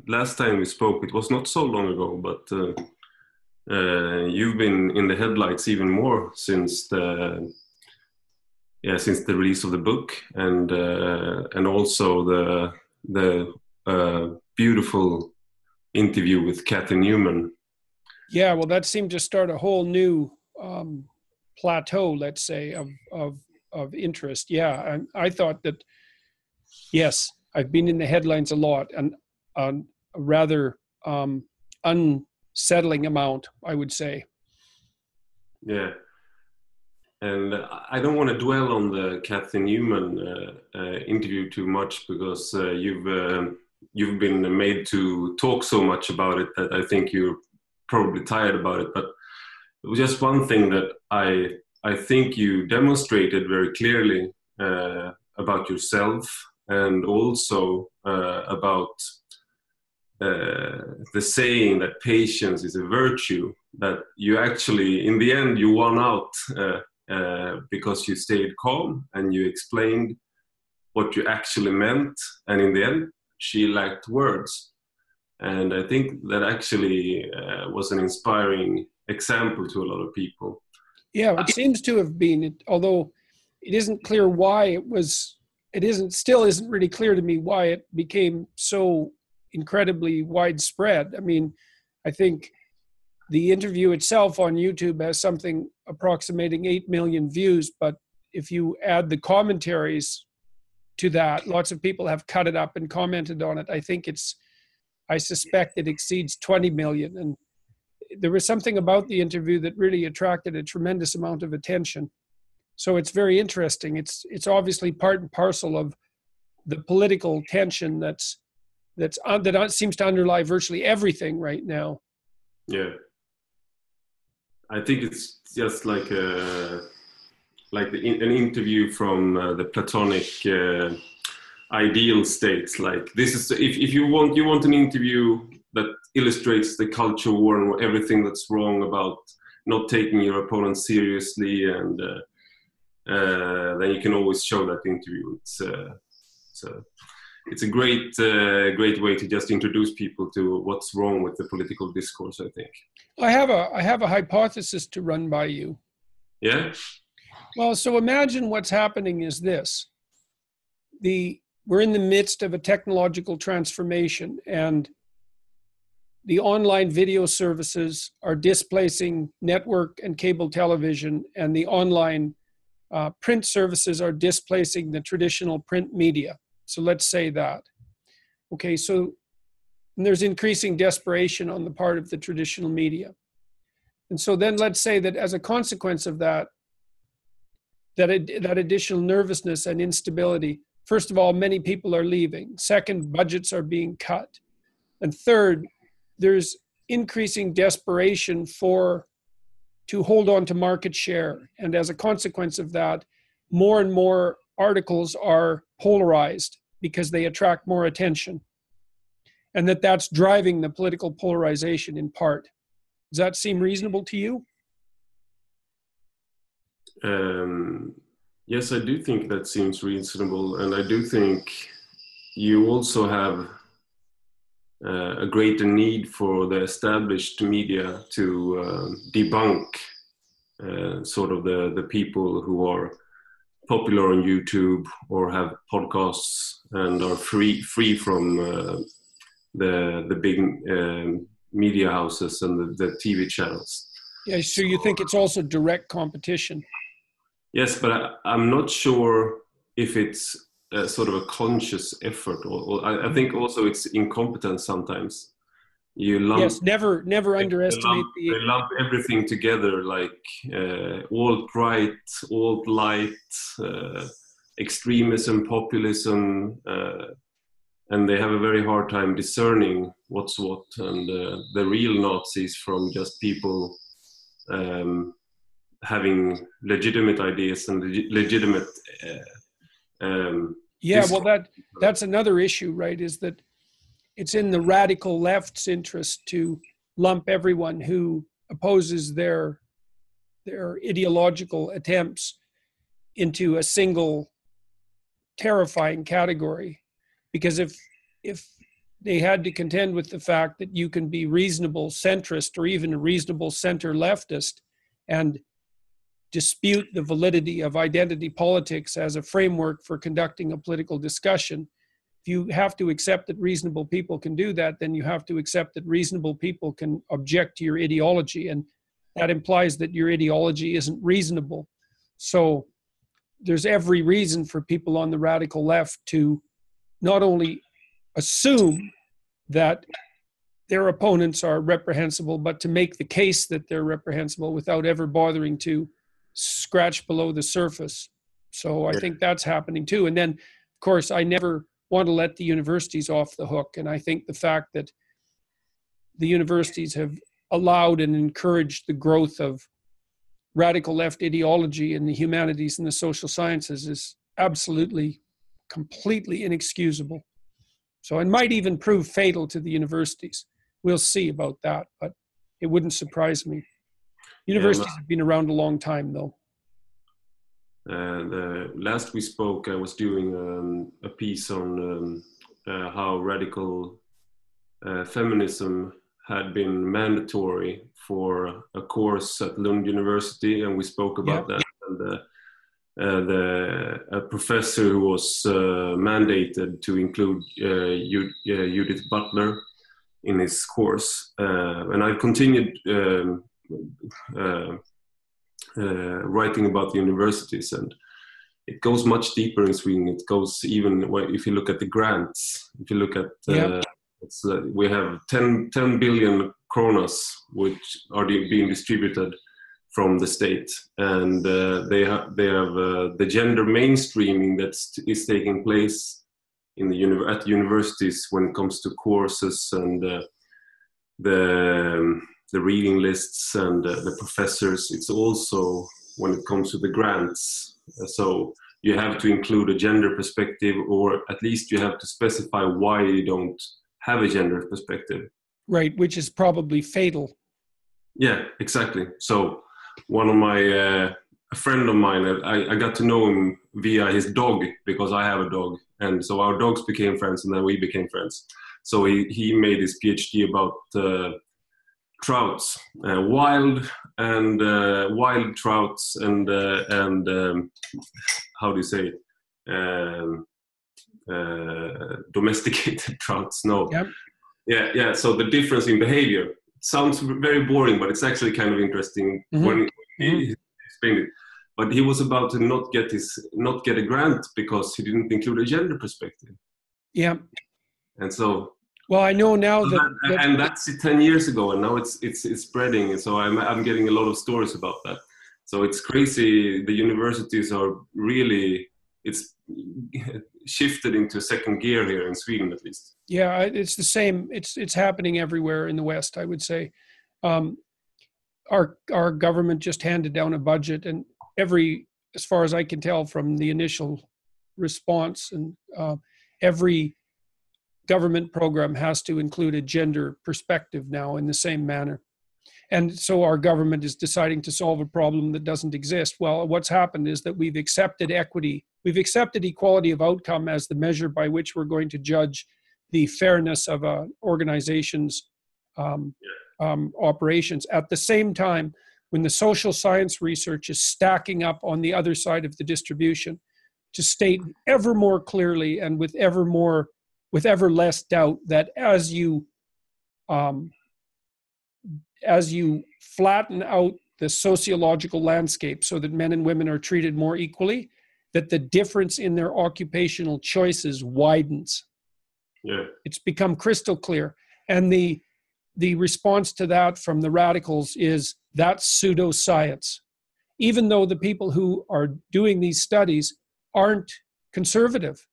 last time we spoke, it was not so long ago, but you've been in the headlights even more since the release of the book, and also the beautiful interview with Kathy Newman. Yeah, well, that seemed to start a whole new plateau, let's say, of interest. Yeah, and I thought that, yes, I've been in the headlines a lot, and a rather unsettling amount, I would say. Yeah. And I don't want to dwell on the Kathy Newman interview too much, because you've been made to talk so much about it that I think you're probably tired about it. But it was just one thing that I think you demonstrated very clearly about yourself, and also about the saying that patience is a virtue, that you actually, in the end, you won out because you stayed calm and you explained what you actually meant. And in the end, she lacked words. And I think that actually was an inspiring example to a lot of people. Yeah, it seems to have been, although it isn't clear why it was, still isn't really clear to me why it became so incredibly widespread. I mean, I think the interview itself on YouTube has something approximating 8 million views, but if you add the commentaries to that, lots of people have cut it up and commented on it. I suspect it exceeds 20 million. And there was something about the interview that really attracted a tremendous amount of attention. So it's very interesting. It's obviously part and parcel of the political tension that seems to underlie virtually everything right now. Yeah, I think it's just like an interview from the Platonic ideal states. Like, this is if you want an interview that illustrates the culture war and everything that's wrong about not taking your opponent seriously, and then you can always show that interview. It's a great way to just introduce people to what's wrong with the political discourse, I think. I have a hypothesis to run by you. Yeah? Well, so imagine what's happening is this. We're in the midst of a technological transformation, and the online video services are displacing network and cable television, and the online print services are displacing the traditional print media. So let's say that. Okay, so there's increasing desperation on the part of the traditional media. And so then let's say that as a consequence of that additional nervousness and instability, first of all, many people are leaving. Second, budgets are being cut. And third, there's increasing desperation to hold on to market share. And as a consequence of that, more and more articles are polarized because they attract more attention. And that's driving the political polarization in part. Does that seem reasonable to you? Yes, I do think that seems reasonable. And I do think you also have a greater need for the established media to debunk sort of the people who are popular on YouTube or have podcasts and are free from the big media houses and the TV channels. Yeah, so you think it's also direct competition? Yes, but I'm not sure if it's sort of a conscious effort, or I think also it's incompetence sometimes. Yes, never underestimate they lump everything together, like alt-right, alt-light, extremism, populism, and they have a very hard time discerning what's what, and the real Nazis from just people having legitimate ideas and legitimate well, that's another issue, right? Is that it's in the radical left's interest to lump everyone who opposes their ideological attempts into a single terrifying category. Because if they had to contend with the fact that you can be reasonable centrist or even a reasonable center leftist and dispute the validity of identity politics as a framework for conducting a political discussion. If you have to accept that reasonable people can do that, then you have to accept that reasonable people can object to your ideology, and that implies that your ideology isn't reasonable. So there's every reason for people on the radical left to not only assume that their opponents are reprehensible, but to make the case that they're reprehensible without ever bothering to scratch below the surface. So I think that's happening too. And then, of course, I never want to let the universities off the hook. And I think the fact that the universities have allowed and encouraged the growth of radical left ideology in the humanities and the social sciences is absolutely, completely inexcusable. So it might even prove fatal to the universities. We'll see about that, but it wouldn't surprise me. Universities have been around a long time, though. Last we spoke, I was doing a piece on how radical feminism had been mandatory for a course at Lund University, and we spoke about that. And a professor who was mandated to include Judith Butler in his course, and I continued writing about the universities, and it goes much deeper in Sweden. It goes even if you look at the grants. If you look at we have 10 billion kronas which are being distributed from the state, and they have the gender mainstreaming that is taking place in at universities when it comes to courses and the reading lists and the professors. It's also when it comes to the grants. So you have to include a gender perspective, or at least you have to specify why you don't have a gender perspective. Right, which is probably fatal. Yeah, exactly. So one of my, a friend of mine, I got to know him via his dog because I have a dog. And so our dogs became friends, and then we became friends. So he made his PhD about trouts, wild trouts, and how do you say domesticated trouts? No. Yep. Yeah. So the difference in behavior sounds very boring, but it's actually kind of interesting when he explained it. But he was about to not get a grant because he didn't include a gender perspective. Yeah. And so. Well, I know now and that's 10 years ago, and now it's spreading. And so I'm getting a lot of stories about that. So it's crazy. The universities are really, it's shifted into second gear here in Sweden, at least. Yeah, it's the same. It's happening everywhere in the West, I would say. Our government just handed down a budget, and as far as I can tell from the initial response, and every government program has to include a gender perspective now in the same manner. And so our government is deciding to solve a problem that doesn't exist. Well, what's happened is that we've accepted equity. We've accepted equality of outcome as the measure by which we're going to judge the fairness of an organization's operations. At the same time, when the social science research is stacking up on the other side of the distribution to state ever more clearly and with ever less doubt that as you flatten out the sociological landscape so that men and women are treated more equally, that the difference in their occupational choices widens. Yeah. It's become crystal clear. And the response to that from the radicals is that's pseudoscience. Even though the people who are doing these studies aren't conservative.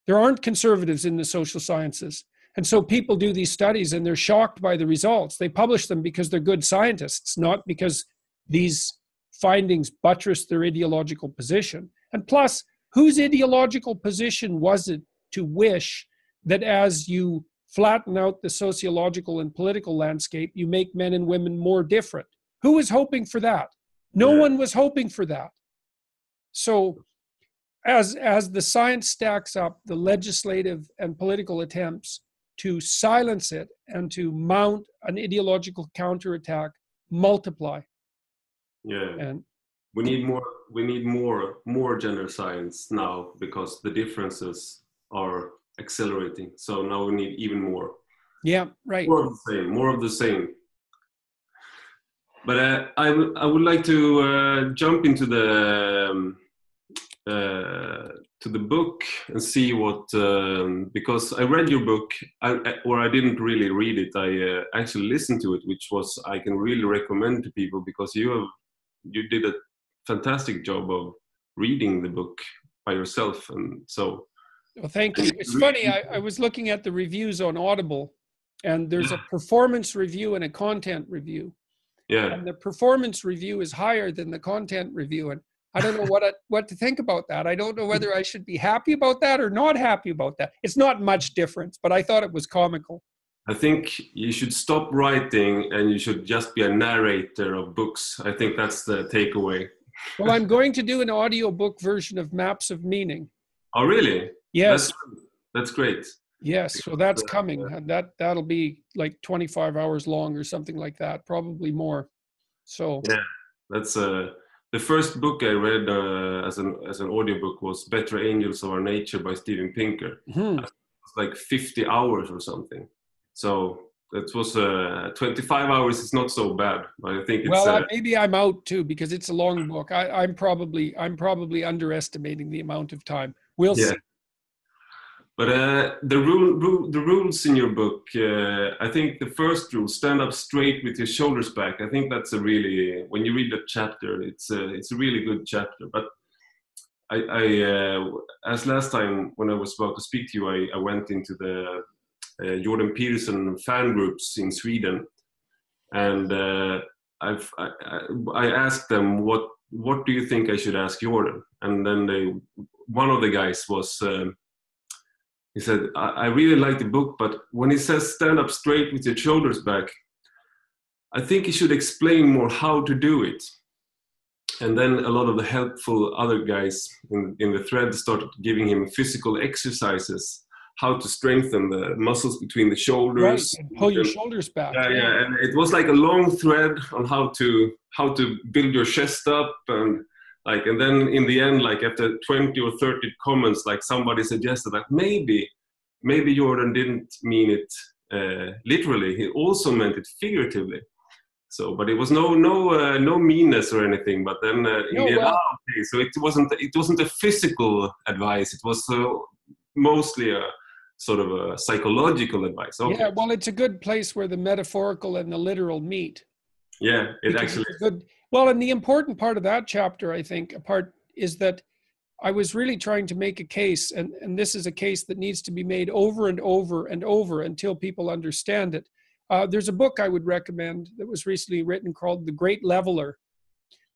There aren't conservatives in the social sciences. And so people do these studies and they're shocked by the results. They publish them because they're good scientists, not because these findings buttress their ideological position. And plus, whose ideological position was it to wish that as you flatten out the sociological and political landscape, you make men and women more different? Who was hoping for that? No one was hoping for that. So as the science stacks up, the legislative and political attempts to silence it and to mount an ideological counterattack multiply. Yeah. And We need more gender science now because the differences are accelerating. So now we need even more. yeah, right. More of the same. But I would like to jump into the book and see what, because I read your book, or I didn't really read it. I actually listened to it, which was I can really recommend to people because you did a fantastic job of reading the book by yourself, and so. Well, thank you. It's funny. I was looking at the reviews on Audible, and there's a performance review and a content review. Yeah. And the performance review is higher than the content review, and I don't know what to think about that. I don't know whether I should be happy about that or not happy about that. It's not much difference, but I thought it was comical. I think you should stop writing and you should just be a narrator of books. I think that's the takeaway. Well, I'm going to do an audiobook version of Maps of Meaning. Oh, really? Yes. That's great. Yes, so that's coming. And that'll be like 25 hours long or something like that, probably more. So yeah, that's the first book I read as an audiobook was Better Angels of Our Nature by Steven Pinker. Mm-hmm. It was like 50 hours or something. So it was 25 hours is not so bad, but I think it's well, maybe I'm out too because it's a long book. I'm probably underestimating the amount of time. We'll see. But the rules in your book, I think the first rule, stand up straight with your shoulders back. I think that's when you read that chapter, it's a really good chapter. But as last time when I was about to speak to you, I went into the Jordan Peterson fan groups in Sweden, and I asked them what do you think I should ask Jordan, and then one of the guys was. He said, I really like the book, but when he says stand up straight with your shoulders back, I think he should explain more how to do it. And then a lot of the helpful other guys in the thread started giving him physical exercises, how to strengthen the muscles between the shoulders. Right, and pull your shoulders back. Yeah, and it was like a long thread on how to build your chest up and then in the end, like after 20 or 30 comments, like somebody suggested that maybe Jordan didn't mean it literally. He also meant it figuratively. So, but it was no meanness or anything. But then okay. So it wasn't a physical advice. It was mostly a sort of a psychological advice. Okay. Yeah, well, it's a good place where the metaphorical and the literal meet. Yeah, it actually is. Good. Well, and the important part of that chapter, I think, is that I was really trying to make a case, and this is a case that needs to be made over and over and over until people understand it. There's a book I would recommend that was recently written called The Great Leveler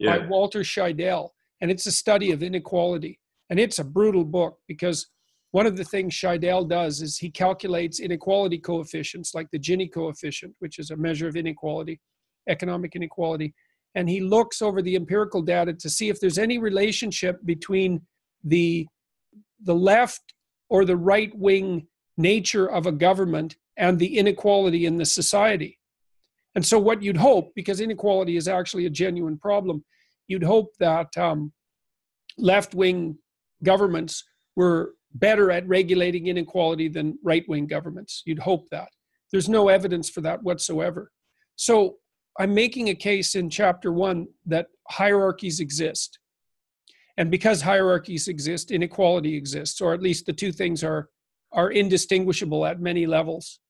by Walter Scheidel, and it's a study of inequality. And it's a brutal book because one of the things Scheidel does is he calculates inequality coefficients like the Gini coefficient, which is a measure of inequality, economic inequality. And he looks over the empirical data to see if there's any relationship between the left or the right-wing nature of a government and the inequality in the society. And so what you'd hope, because inequality is actually a genuine problem, you'd hope that left-wing governments were better at regulating inequality than right-wing governments. You'd hope that. There's no evidence for that whatsoever. So I'm making a case in chapter 1 that hierarchies exist. And because hierarchies exist, inequality exists, or at least the two things are indistinguishable at many levels.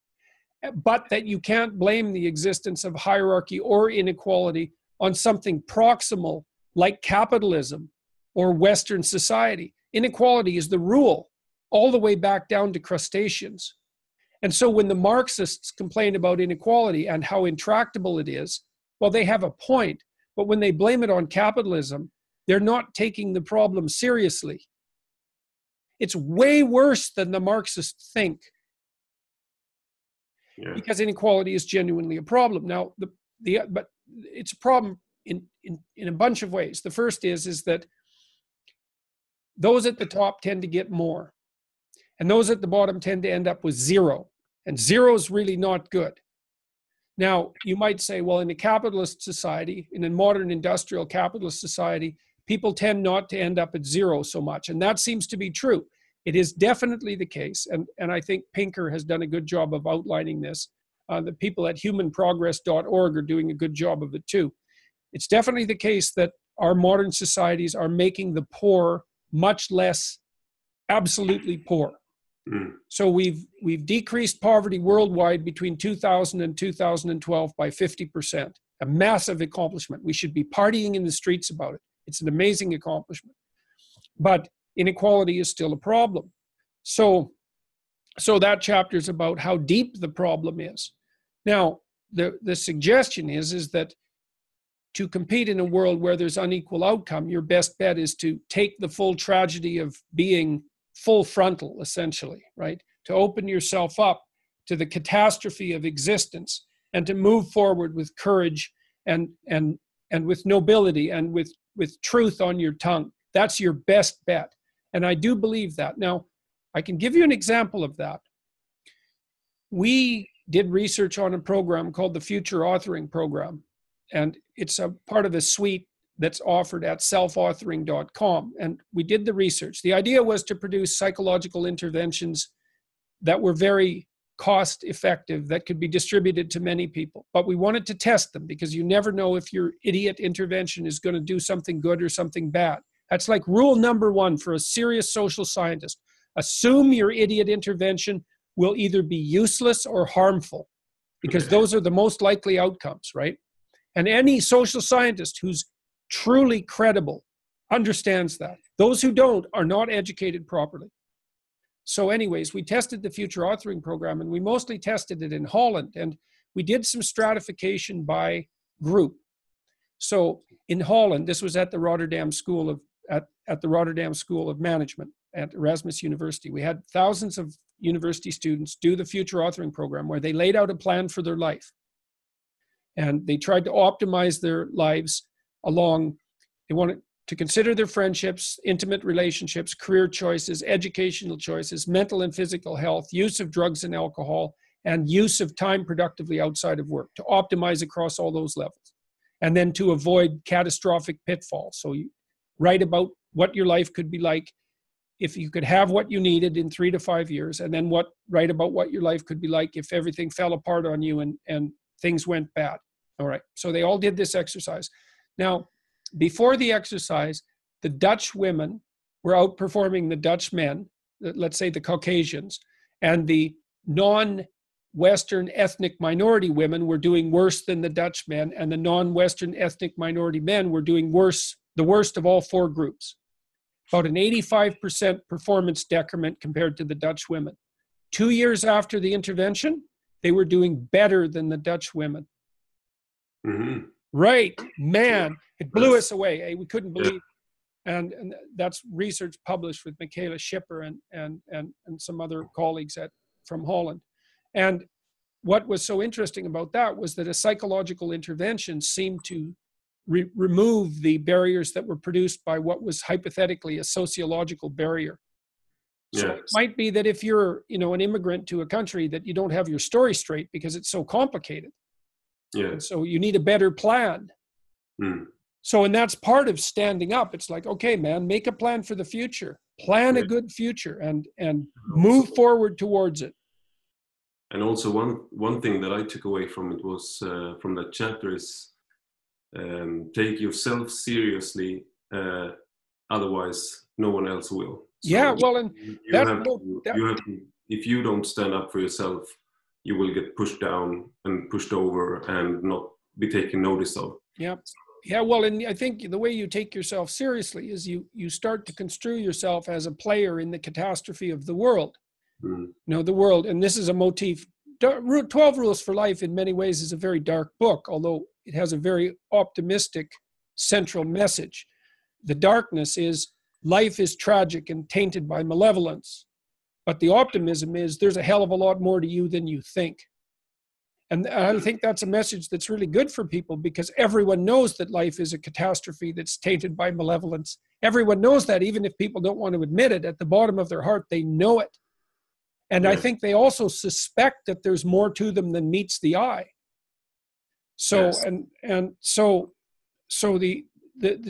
But that you can't blame the existence of hierarchy or inequality on something proximal like capitalism or Western society. Inequality is the rule all the way back down to crustaceans. And so when the Marxists complain about inequality and how intractable it is, well, they have a point. But when they blame it on capitalism, they're not taking the problem seriously. It's way worse than the Marxists think. Yeah. Because inequality is genuinely a problem. Now, but it's a problem in a bunch of ways. The first is that those at the top tend to get more, and those at the bottom tend to end up with zero. And 0 is really not good. Now, you might say, well, in a capitalist society, in a modern industrial capitalist society, people tend not to end up at 0 so much. And that seems to be true. It is definitely the case. And I think Pinker has done a good job of outlining this. The people at humanprogress.org are doing a good job of it too. It's definitely the case that our modern societies are making the poor much less absolutely poor. So we've decreased poverty worldwide between 2000 and 2012 by 50%. A massive accomplishment. We should be partying in the streets about it. It's an amazing accomplishment. But inequality is still a problem. So that chapter is about how deep the problem is. Now, the suggestion is that to compete in a world where there's unequal outcome, your best bet is to take the full tragedy of being full frontal, essentially, right? To open yourself up to the catastrophe of existence and to move forward with courage and with nobility and with truth on your tongue. That's your best bet. And I do believe that. Now, I can give you an example of that. We did research on a program called the Future Authoring Program, and it's a part of a suite that's offered at selfauthoring.com. And we did the research. The idea was to produce psychological interventions that were very cost effective, that could be distributed to many people. But we wanted to test them because you never know if your idiot intervention is going to do something good or something bad. That's like rule number 1 for a serious social scientist. Assume your idiot intervention will either be useless or harmful, because those are the most likely outcomes, right? And any social scientist who's truly credible understands that. Those who don't are not educated properly. So anyways, we tested the Future Authoring Program, and we mostly tested it in Holland, and we did some stratification by group. So in Holland, this was at the Rotterdam School of the Rotterdam School of Management at Erasmus University. We had thousands of university students do the Future Authoring Program, where they laid out a plan for their life. And they tried to optimize their lives along, they wanted to consider their friendships, intimate relationships, career choices, educational choices, mental and physical health, use of drugs and alcohol, and use of time productively outside of work, to optimize across all those levels. And then to avoid catastrophic pitfalls. So you write about what your life could be like if you could have what you needed in 3 to 5 years, and then write about what your life could be like if everything fell apart on you and things went bad. All right, so they all did this exercise. Now, before the exercise, the Dutch women were outperforming the Dutch men, let's say the Caucasians, and the non-Western ethnic minority women were doing worse than the Dutch men, and the non-Western ethnic minority men were doing worse, the worst of all 4 groups. About an 85% performance decrement compared to the Dutch women. 2 years after the intervention, they were doing better than the Dutch women. Mm-hmm. Right, man, it blew us away. We couldn't believe, and that's research published with Michaela Schipper and some other colleagues from Holland. And what was so interesting about that was that a psychological intervention seemed to remove the barriers that were produced by what was hypothetically a sociological barrier. So it might be that if you're, an immigrant to a country, that you don't have your story straight because it's so complicated. Yeah. And so you need a better plan. So, and that's part of standing up. It's like, okay, man, make a plan for the future. Plan a good future and move forward towards it. And also one thing that I took away from it was from that chapter is take yourself seriously, otherwise no one else will. So well, and if you don't stand up for yourself, you will get pushed down and pushed over and not be taken notice of. Yeah, well, and I think the way you take yourself seriously is you start to construe yourself as a player in the catastrophe of the world. The world, and this is a motif. 12 Rules for Life in many ways is a very dark book, although it has a very optimistic central message. The darkness is life is tragic and tainted by malevolence. But the optimism is there's a hell of a lot more to you than you think. And I think that's a message that's really good for people, because everyone knows that life is a catastrophe that's tainted by malevolence. Everyone knows that, even if people don't want to admit it. At the bottom of their heart, they know it. And I think they also suspect that there's more to them than meets the eye. So, Yes. so the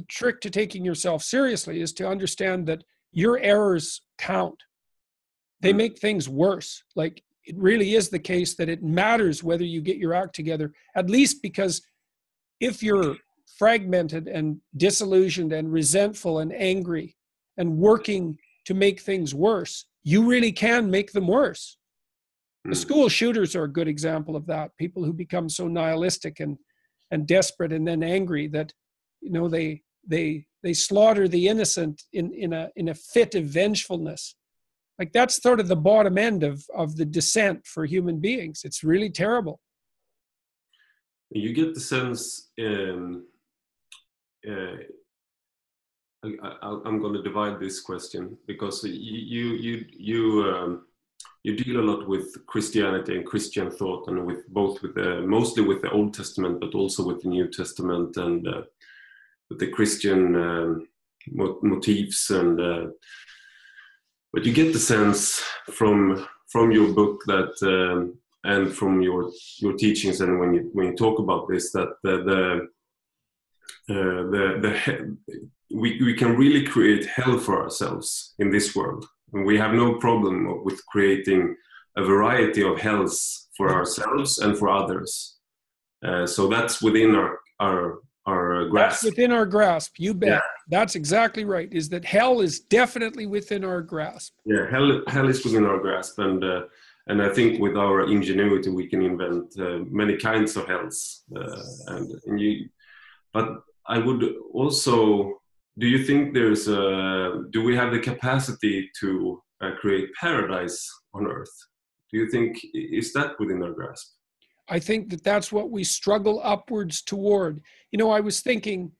trick to taking yourself seriously is to understand that your errors count. They make things worse. Like, it really is the case that it matters whether you get your act together, at least because if you're fragmented and disillusioned and resentful and angry and working to make things worse, you really can make them worse. The school shooters are a good example of that. People who become so nihilistic and desperate and then angry that, you know, they slaughter the innocent in a fit of vengefulness. Like, that's sort of the bottom end of the descent for human beings. It's really terrible. You get the sense, I'm going to divide this question, because you deal a lot with Christianity and Christian thought, and with both with mostly with the Old Testament, but also with the New Testament, and with the Christian motifs, and but you get the sense from your book that and from your teachings, and when you talk about this, that we can really create hell for ourselves in this world. And we have no problem with creating a variety of hells for ourselves and for others. So that's within our grasp. That's within our grasp, you bet. Yeah. That's exactly right, is that hell is definitely within our grasp. Yeah, hell is within our grasp. And I think with our ingenuity, we can invent many kinds of hells. But I would also, do you think do we have the capacity to create paradise on earth? Do you think, is that within our grasp? I think that that's what we struggle upwards toward. You know, I was thinking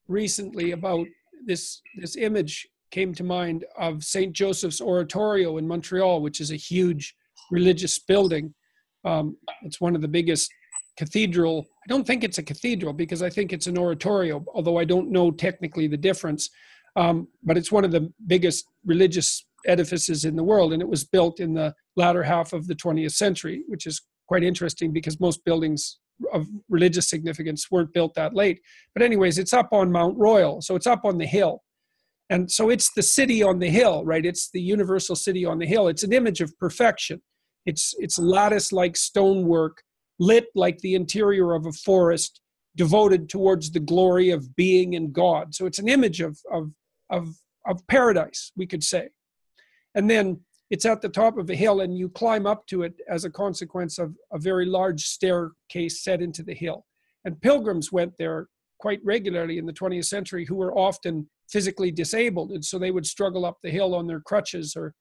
recently about this image came to mind of St. Joseph's Oratorio in Montreal, which is a huge religious building. It's one of the biggest cathedral. I don't think it's a cathedral, because I think it's an oratorio, although I don't know technically the difference. But it's one of the biggest religious edifices in the world, and it was built in the latter half of the 20th century, which is quite interesting because most buildings of religious significance weren't built that late. But anyways, it's up on Mount Royal, so it's up on the hill. And so it's the city on the hill, right? It's the universal city on the hill. It's an image of perfection. It's lattice-like stonework, lit like the interior of a forest, devoted towards the glory of being and God. So it's an image of paradise, we could say. And then it's at the top of a hill, and you climb up to it as a consequence of a very large staircase set into the hill. And pilgrims went there quite regularly in the 20th century, who were often physically disabled, and so they would struggle up the hill on their crutches or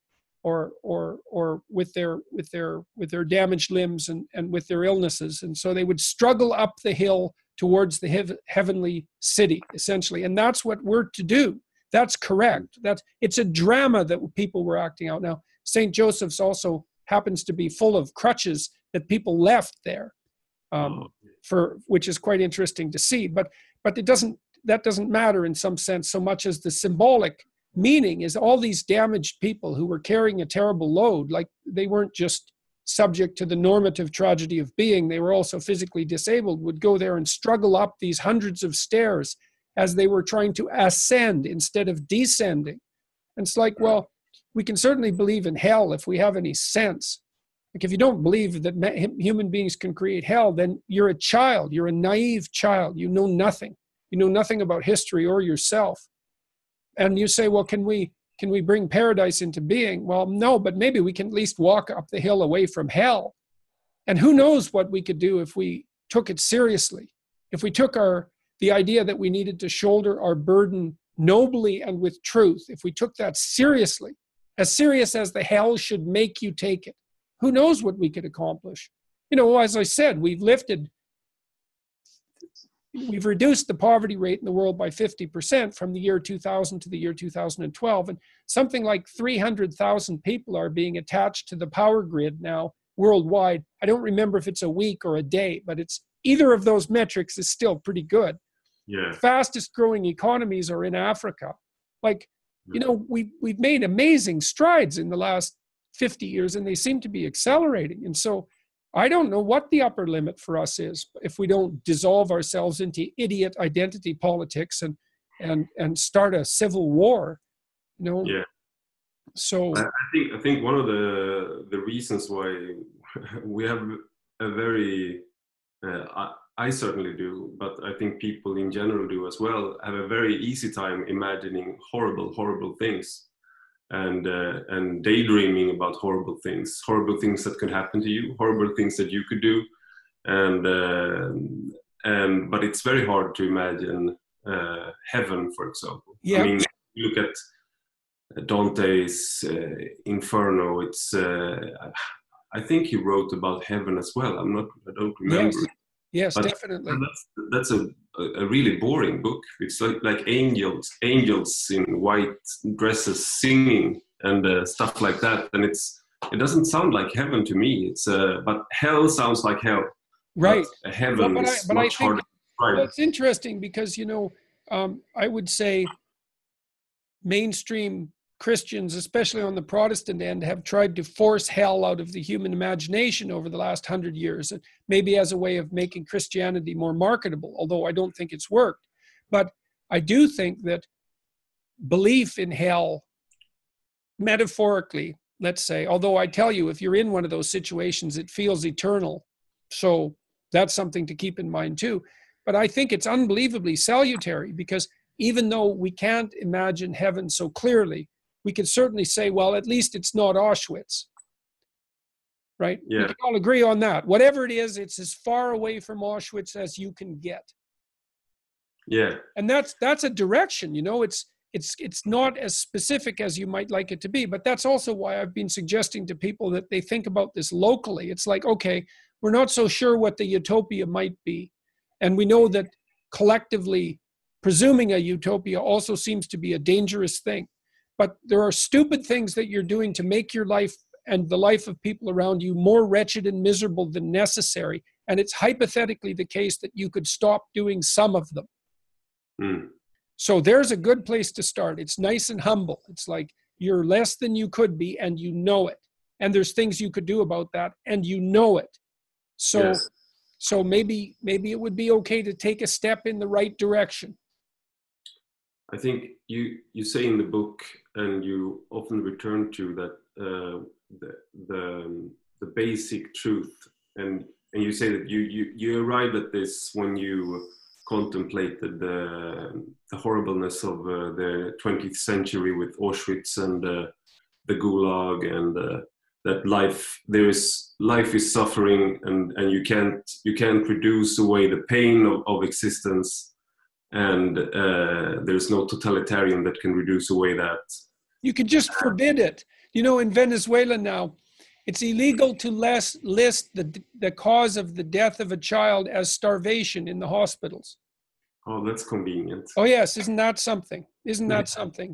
with their damaged limbs and with their illnesses. And so they would struggle up the hill towards the heavenly city, essentially. And that's what we're to do. That's correct. It's a drama that people were acting out. Now, St. Joseph's also happens to be full of crutches that people left there, which is quite interesting to see. But that doesn't matter in some sense so much as the symbolic meaning is all these damaged people who were carrying a terrible load. Like, they weren't just subject to the normative tragedy of being, they were also physically disabled, would go there and struggle up these hundreds of stairs as they were trying to ascend instead of descending. And it's like, well, we can certainly believe in hell if we have any sense. Like, if you don't believe that human beings can create hell, then you're a child. You're a naive child. You know nothing. You know nothing about history or yourself. And you say, well, can we bring paradise into being? Well, no, but maybe we can at least walk up the hill away from hell. And who knows what we could do if we took it seriously. If we took the idea that we needed to shoulder our burden nobly and with truth, if we took that seriously, as serious as the hell should make you take it, who knows what we could accomplish? You know, as I said, we've reduced the poverty rate in the world by 50% from the year 2000 to the year 2012. And something like 300,000 people are being attached to the power grid now worldwide. I don't remember if it's a week or a day, but it's either of those metrics is still pretty good. Yeah. The fastest growing economies are in Africa. Like, you know, we've made amazing strides in the last 50 years, and they seem to be accelerating. And so I don't know what the upper limit for us is if we don't dissolve ourselves into idiot identity politics and start a civil war, you know. Yeah. So I think one of the reasons why we have a very I certainly do, but I think people in general do as well, have a very easy time imagining horrible things, and daydreaming about horrible things that could happen to you, horrible things that you could do, and but it's very hard to imagine heaven, for example. yeah. I mean, you look at Dante's Inferno. It's I think he wrote about heaven as well. I don't remember. Yes, But definitely. That's a really boring book. It's like angels in white dresses singing and stuff like that. And it doesn't sound like heaven to me. But hell sounds like hell. Right. But heaven is much harder to describe. Well, it's interesting because, I would say mainstream Christians, especially on the Protestant end, have tried to force hell out of the human imagination over the last 100 years, and maybe as a way of making Christianity more marketable, although I don't think it's worked. But I do think that belief in hell, metaphorically, let's say, although I tell you, if you're in one of those situations, it feels eternal. So that's something to keep in mind too. But I think it's unbelievably salutary, because even though we can't imagine heaven so clearly, we can certainly say, well, at least it's not Auschwitz, right? Yeah. We can all agree on that. Whatever it is, it's as far away from Auschwitz as you can get. Yeah. And that's a direction, it's not as specific as you might like it to be. But that's also why I've been suggesting to people that they think about this locally. It's like, okay, we're not so sure what the utopia might be. And we know that collectively presuming a utopia also seems to be a dangerous thing. But there are stupid things that you're doing to make your life and the life of people around you more wretched and miserable than necessary. And it's hypothetically the case that you could stop doing some of them. Mm. So there's a good place to start. It's nice and humble. It's like you're less than you could be, and you know it. And there's things you could do about that, and you know it. So, yes. So maybe it would be okay to take a step in the right direction. I think you say in the book, and you often return to that the basic truth, and you say that you arrived at this when you contemplated the horribleness of the 20th century with Auschwitz and the Gulag, and that life is suffering, and you can't reduce away the pain of existence. And there's no totalitarian that can reduce away that. You could just forbid it. In Venezuela now, it's illegal to list the cause of the death of a child as starvation in the hospitals. Oh, that's convenient. Oh, yes. Isn't that something?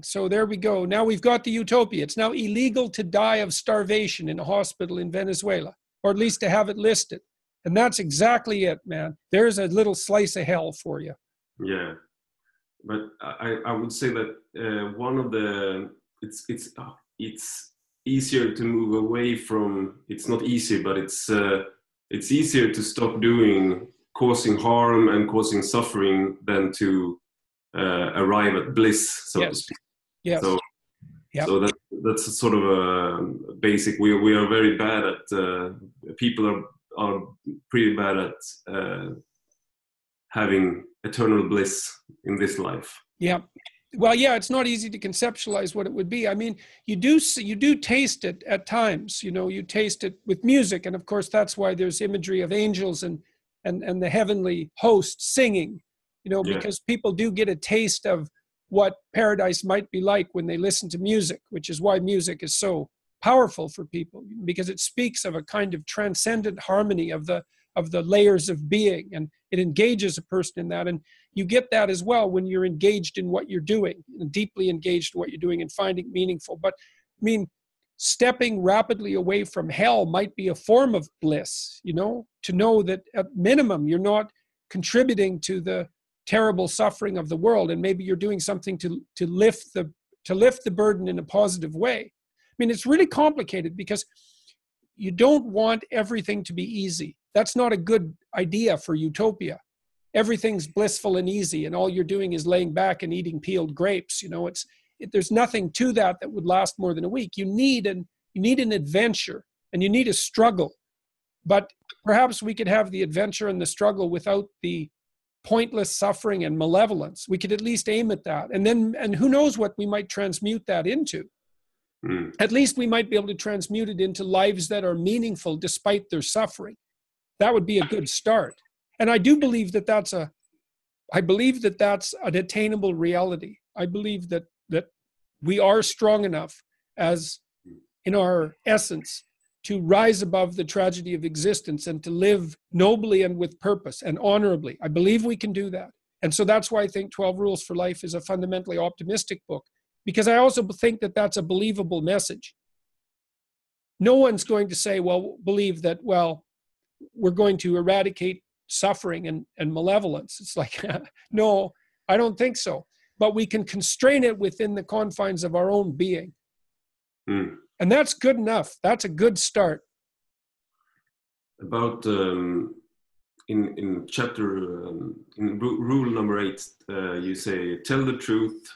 So there we go. Now we've got the utopia. It's now illegal to die of starvation in a hospital in Venezuela, or at least to have it listed. And that's exactly it, man. There's a little slice of hell for you. Yeah, but I would say that one of the it's easier to move away from. It's not easy, but it's easier to stop causing harm and causing suffering than to arrive at bliss, so to speak. Yes. So, yep. So that's a sort of a basic. We are very bad at people are pretty bad at having eternal bliss in this life. Yeah. Well, yeah, it's not easy to conceptualize what it would be. I mean, you do taste it at times. You taste it with music, and of course that's why there's imagery of angels and the heavenly host singing. Because people do get a taste of what paradise might be like when they listen to music, which is why music is so powerful for people, because it speaks of a kind of transcendent harmony of the layers of being, and it engages a person in that. And you get that as well when you're engaged in what you're doing, and deeply engaged in what you're doing and finding meaningful. But I mean, stepping rapidly away from hell might be a form of bliss, to know that at minimum you're not contributing to the terrible suffering of the world, and maybe you're doing something to lift the burden in a positive way. mean, it's really complicated because you don't want everything to be easy. That's not a good idea for utopia. Everything's blissful and easy, and all you're doing is laying back and eating peeled grapes. There's nothing to that would last more than a week. You need an adventure, and you need a struggle. But perhaps we could have the adventure and the struggle without the pointless suffering and malevolence. We could at least aim at that. And who knows what we might transmute that into. At least we might be able to transmute it into lives that are meaningful despite their suffering. That would be a good start. And I do believe that that's an attainable reality. I believe that we are strong enough as in our essence to rise above the tragedy of existence and to live nobly and with purpose and honorably. I believe we can do that. And so that's why I think 12 Rules for Life is a fundamentally optimistic book, because I also think that that's a believable message. No one's going to say, believe that, we're going to eradicate suffering and malevolence. It's like, no, I don't think so. But we can constrain it within the confines of our own being. And that's good enough. That's a good start. About in chapter in rule number 8, you say, tell the truth.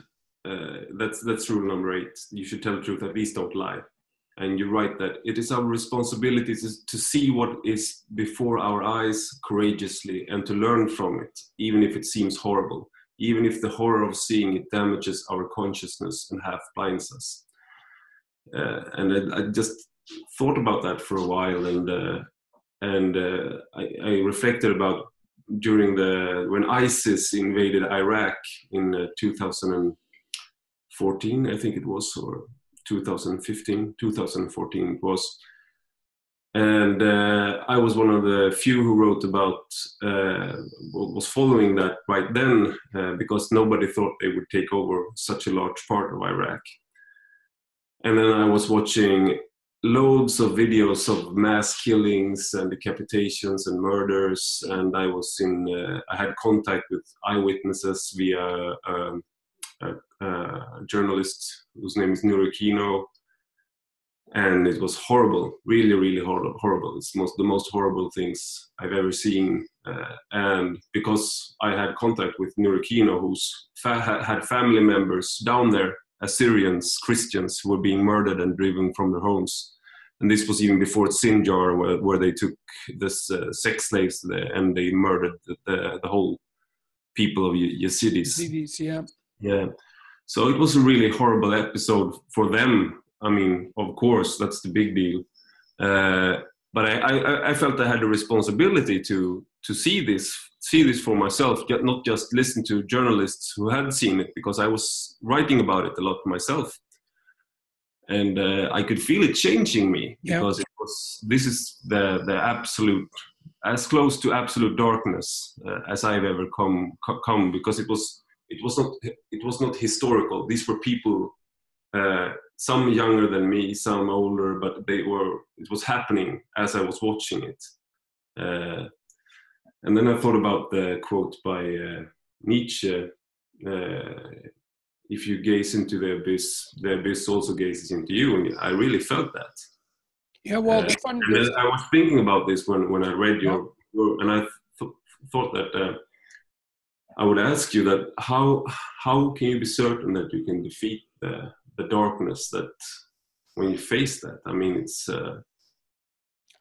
That's rule number 8. You should tell the truth, at least don't lie. And you write that it is our responsibility to see what is before our eyes courageously and to learn from it, even if it seems horrible, even if the horror of seeing it damages our consciousness and half blinds us. And I just thought about that for a while, and I reflected about when ISIS invaded Iraq in 2014, I think it was, or 2014 it was. And I was one of the few who wrote about, was following that right then, because nobody thought they would take over such a large part of Iraq. And then I was watching loads of videos of mass killings and decapitations and murders. And I had contact with eyewitnesses via a journalist whose name is Nuri Kino. And it was horrible, really, really horrible. It's the most horrible things I've ever seen. And because I had contact with Nuri Kino, who's had family members down there, Assyrians, Christians, who were being murdered and driven from their homes. And this was even before Sinjar, where they took this sex slaves and they murdered the whole people of Yazidis. Yeah. So it was a really horrible episode for them. I mean, of course, that's the big deal. But I felt I had a responsibility to see this for myself, not just listen to journalists who had seen it, because I was writing about it a lot myself. And I could feel it changing me, because this is the absolute, as close to absolute darkness as I've ever come, because it was not historical. These were people, some younger than me, some older, but it was happening as I was watching it. And then I thought about the quote by Nietzsche, if you gaze into the abyss also gazes into you. And I really felt that. Yeah, well, the fun is, I was thinking about this when I read your and I thought that I would ask you that how can you be certain that you can defeat the darkness that when you face that? I mean, it's...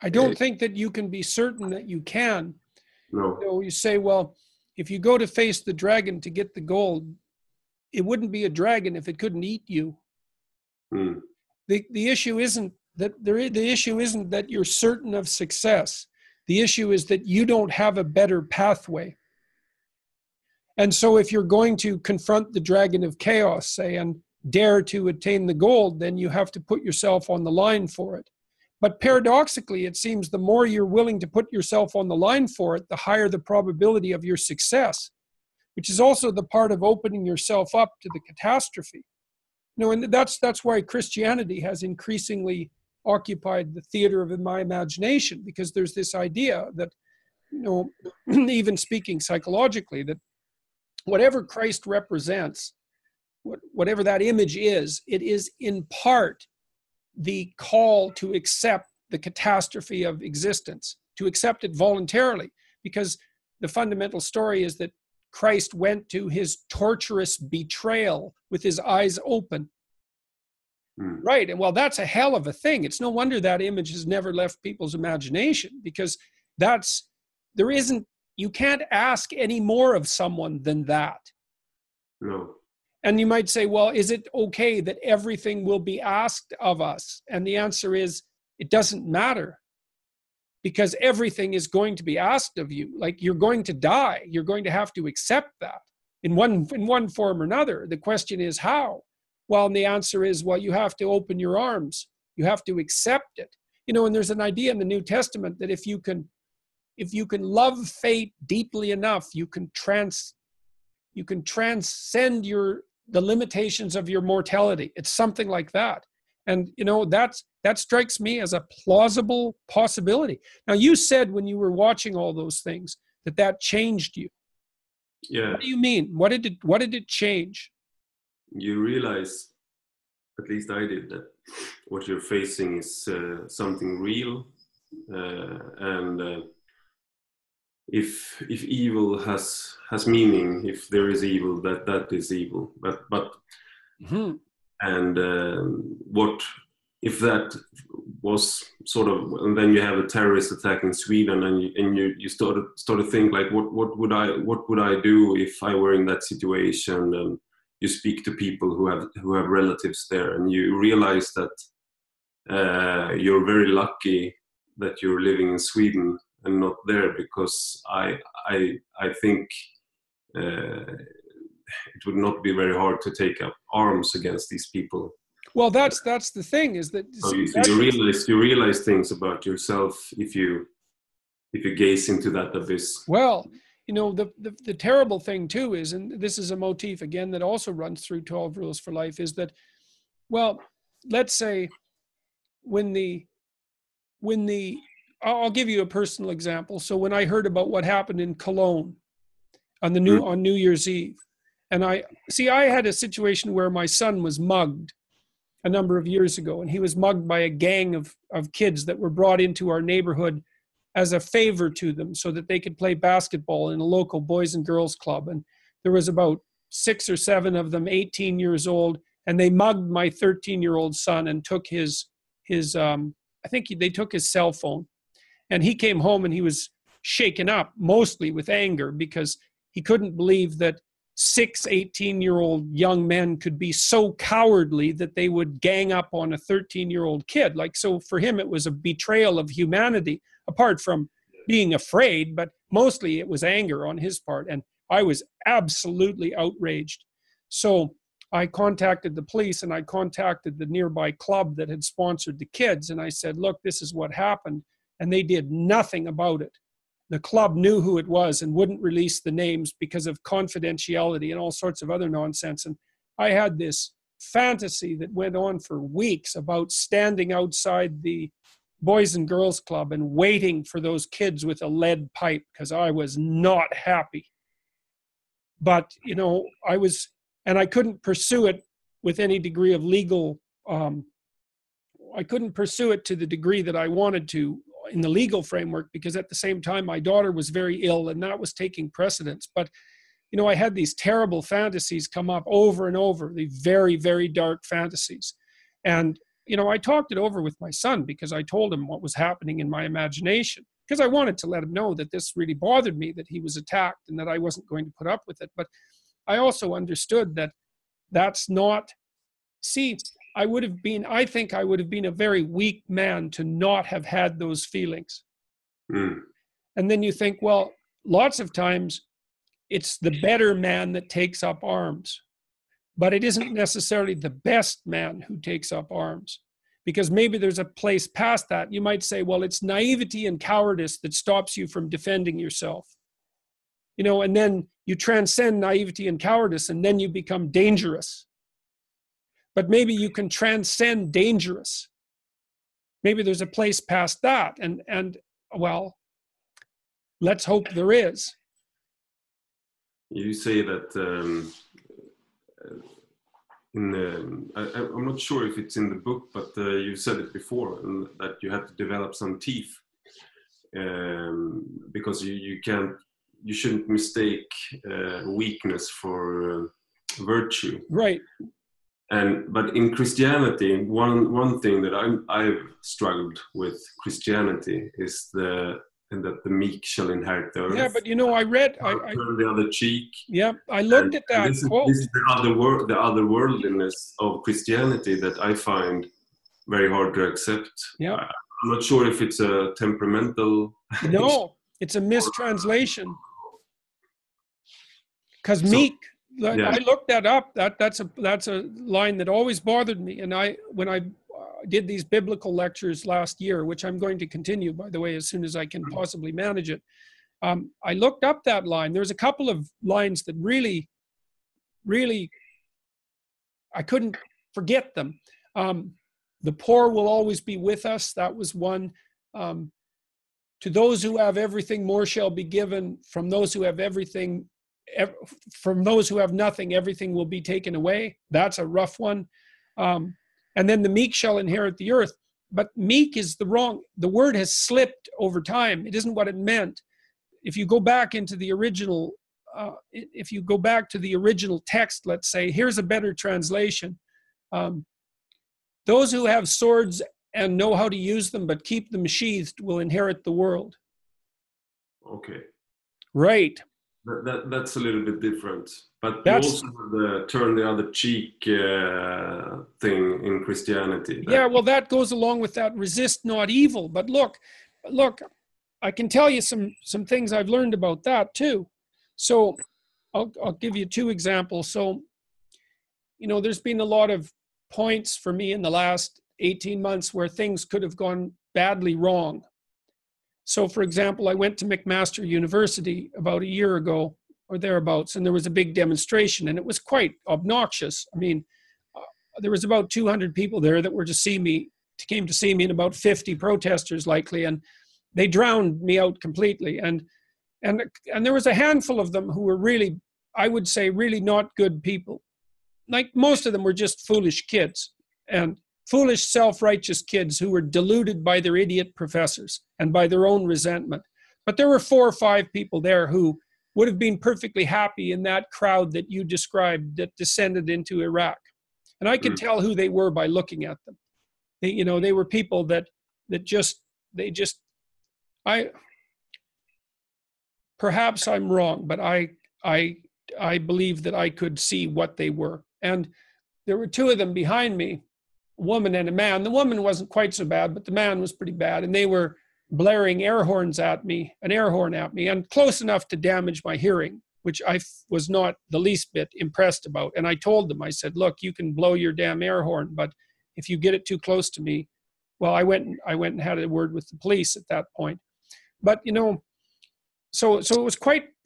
I don't think that you can be certain that you can. No. You say, well, if you go to face the dragon to get the gold, it wouldn't be a dragon if it couldn't eat you. The issue isn't that the issue isn't that you're certain of success. The issue is that you don't have a better pathway. And so if you're going to confront the dragon of chaos, say, and dare to attain the gold, then you have to put yourself on the line for it. But paradoxically, it seems the more you're willing to put yourself on the line for it, the higher the probability of your success, which is also the part of opening yourself up to the catastrophe. And that's why Christianity has increasingly occupied the theater of my imagination, because there's this idea that, even speaking psychologically, that whatever Christ represents, whatever that image is, it is in part the call to accept the catastrophe of existence, to accept it voluntarily, because the fundamental story is that Christ went to his torturous betrayal with his eyes open. Right. And well, that's a hell of a thing. It's no wonder that image has never left people's imagination, because you can't ask any more of someone than that. No. And you might say, well, is it okay that everything will be asked of us? And the answer is, it doesn't matter, because everything is going to be asked of you. Like, you're going to die. You're going to have to accept that in one form or another. The question is how? Well, and the answer is, well, you have to open your arms. You have to accept it. And there's an idea in the New Testament that if you can love fate deeply enough, you can transcend the limitations of your mortality. It's something like that. And, that strikes me as a plausible possibility. Now, you said when you were watching all those things that changed you. Yeah. What do you mean? What did it change? You realize, at least I did, that what you're facing is something real. And if evil has meaning, if there is evil, that is evil. But Mm-hmm. And what if that was sort of, and then you have a terrorist attack in Sweden, and you start to think like, what would I do if I were in that situation? And you speak to people who have relatives there, and you realize that you're very lucky that you're living in Sweden and not there, because I think it would not be very hard to take up arms against these people. Well, that's the thing, is that so you realize things about yourself if you gaze into that abyss. Well, the terrible thing too is, and this is a motif again that also runs through 12 Rules for Life, is that, well, let's say I'll give you a personal example. So when I heard about what happened in Cologne on New Year's Eve, and I had a situation where my son was mugged a number of years ago, and he was mugged by a gang of kids that were brought into our neighborhood as a favor to them so that they could play basketball in a local boys and girls club. And there was about 6 or 7 of them, 18 years old, and they mugged my 13-year-old son and took his I think they took his cell phone. And he came home and he was shaken up, mostly with anger, because he couldn't believe that 6 18-year-old young men could be so cowardly that they would gang up on a 13-year-old kid. Like, so for him, it was a betrayal of humanity, apart from being afraid, but mostly it was anger on his part. And I was absolutely outraged. So I contacted the police, and I contacted the nearby club that had sponsored the kids. And I said, look, this is what happened. And they did nothing about it. The club knew who it was and wouldn't release the names because of confidentiality and all sorts of other nonsense. And I had this fantasy that went on for weeks about standing outside the Boys and Girls Club and waiting for those kids with a lead pipe, because I was not happy. But, I couldn't pursue it with any degree of legal, I couldn't pursue it to the degree that I wanted to in the legal framework, because at the same time, my daughter was very ill and that was taking precedence. But, I had these terrible fantasies come up over and over, the very, very dark fantasies. And, I talked it over with my son, because I told him what was happening in my imagination, because I wanted to let him know that this really bothered me, that he was attacked, and that I wasn't going to put up with it. But I also understood that that's not, I think I would have been a very weak man to not have had those feelings. And then you think, well, lots of times it's the better man that takes up arms, but it isn't necessarily the best man who takes up arms, because maybe there's a place past that. You might say, well, it's naivety and cowardice that stops you from defending yourself. And then you transcend naivety and cowardice, and then you become dangerous. But maybe you can transcend dangerous. Maybe there's a place past that. And well, let's hope there is. You say that I'm not sure if it's in the book, but you said it before, that you had to develop some teeth, because you shouldn't mistake weakness for virtue. Right. But in Christianity, one thing that I've struggled with Christianity is that the meek shall inherit the earth. Yeah, but I read, turn the other cheek. Yeah, I looked at that quote. This is the otherworldliness of Christianity that I find very hard to accept. Yeah, I'm not sure if it's a temperamental. No, it's a mistranslation. Because meek, I looked that up. That's a line that always bothered me. And when I did these biblical lectures last year, which I'm going to continue, by the way, as soon as I can possibly manage it, I looked up that line. There's a couple of lines that really, really, I couldn't forget them. The poor will always be with us. That was one. To those who have everything, more shall be given. From those who have everything, from those who have nothing, everything will be taken away. That's a rough one. And then the meek shall inherit the earth. But meek is the word has slipped over time. It isn't what it meant. If you go back into the original, if you go back to the original text, let's say, here's a better translation. Those who have swords and know how to use them, but keep them sheathed, will inherit the world. Okay. Right. That's a little bit different. But you also have the turn the other cheek thing in Christianity. Yeah, well, that goes along with that resist not evil. But look, I can tell you some things I've learned about that too. So I'll give you two examples. So, there's been a lot of points for me in the last 18 months where things could have gone badly wrong. So, for example, I went to McMaster University about a year ago or thereabouts, and there was a big demonstration, and it was quite obnoxious. I mean, there was about 200 people there that came to see me, and about 50 protesters likely, and they drowned me out completely. And there was a handful of them who were really, I would say, really not good people. Like most of them were just foolish kids, and foolish, self-righteous kids who were deluded by their idiot professors and by their own resentment. But there were 4 or 5 people there who would have been perfectly happy in that crowd that you described that descended into Iraq. And I could tell who they were by looking at them. They were people perhaps I'm wrong, but I believe that I could see what they were. And there were 2 of them behind me, a woman and a man. The woman wasn't quite so bad, but the man was pretty bad. And they were blaring an air horn at me, and close enough to damage my hearing, which I was not the least bit impressed about. And I told them, I said, look, you can blow your damn air horn, but if you get it too close to me, well, I went and had a word with the police at that point. But, so it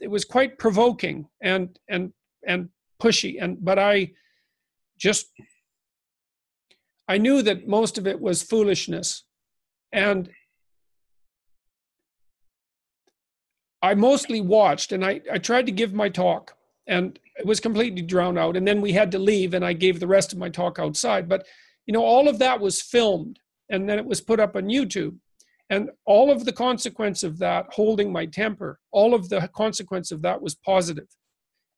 was quite provoking and pushy. But I knew that most of it was foolishness. And I mostly watched, and I tried to give my talk, and it was completely drowned out. And then we had to leave, and I gave the rest of my talk outside. But, all of that was filmed, and then it was put up on YouTube. And all of the consequence of that, holding my temper, all of the consequence of that was positive.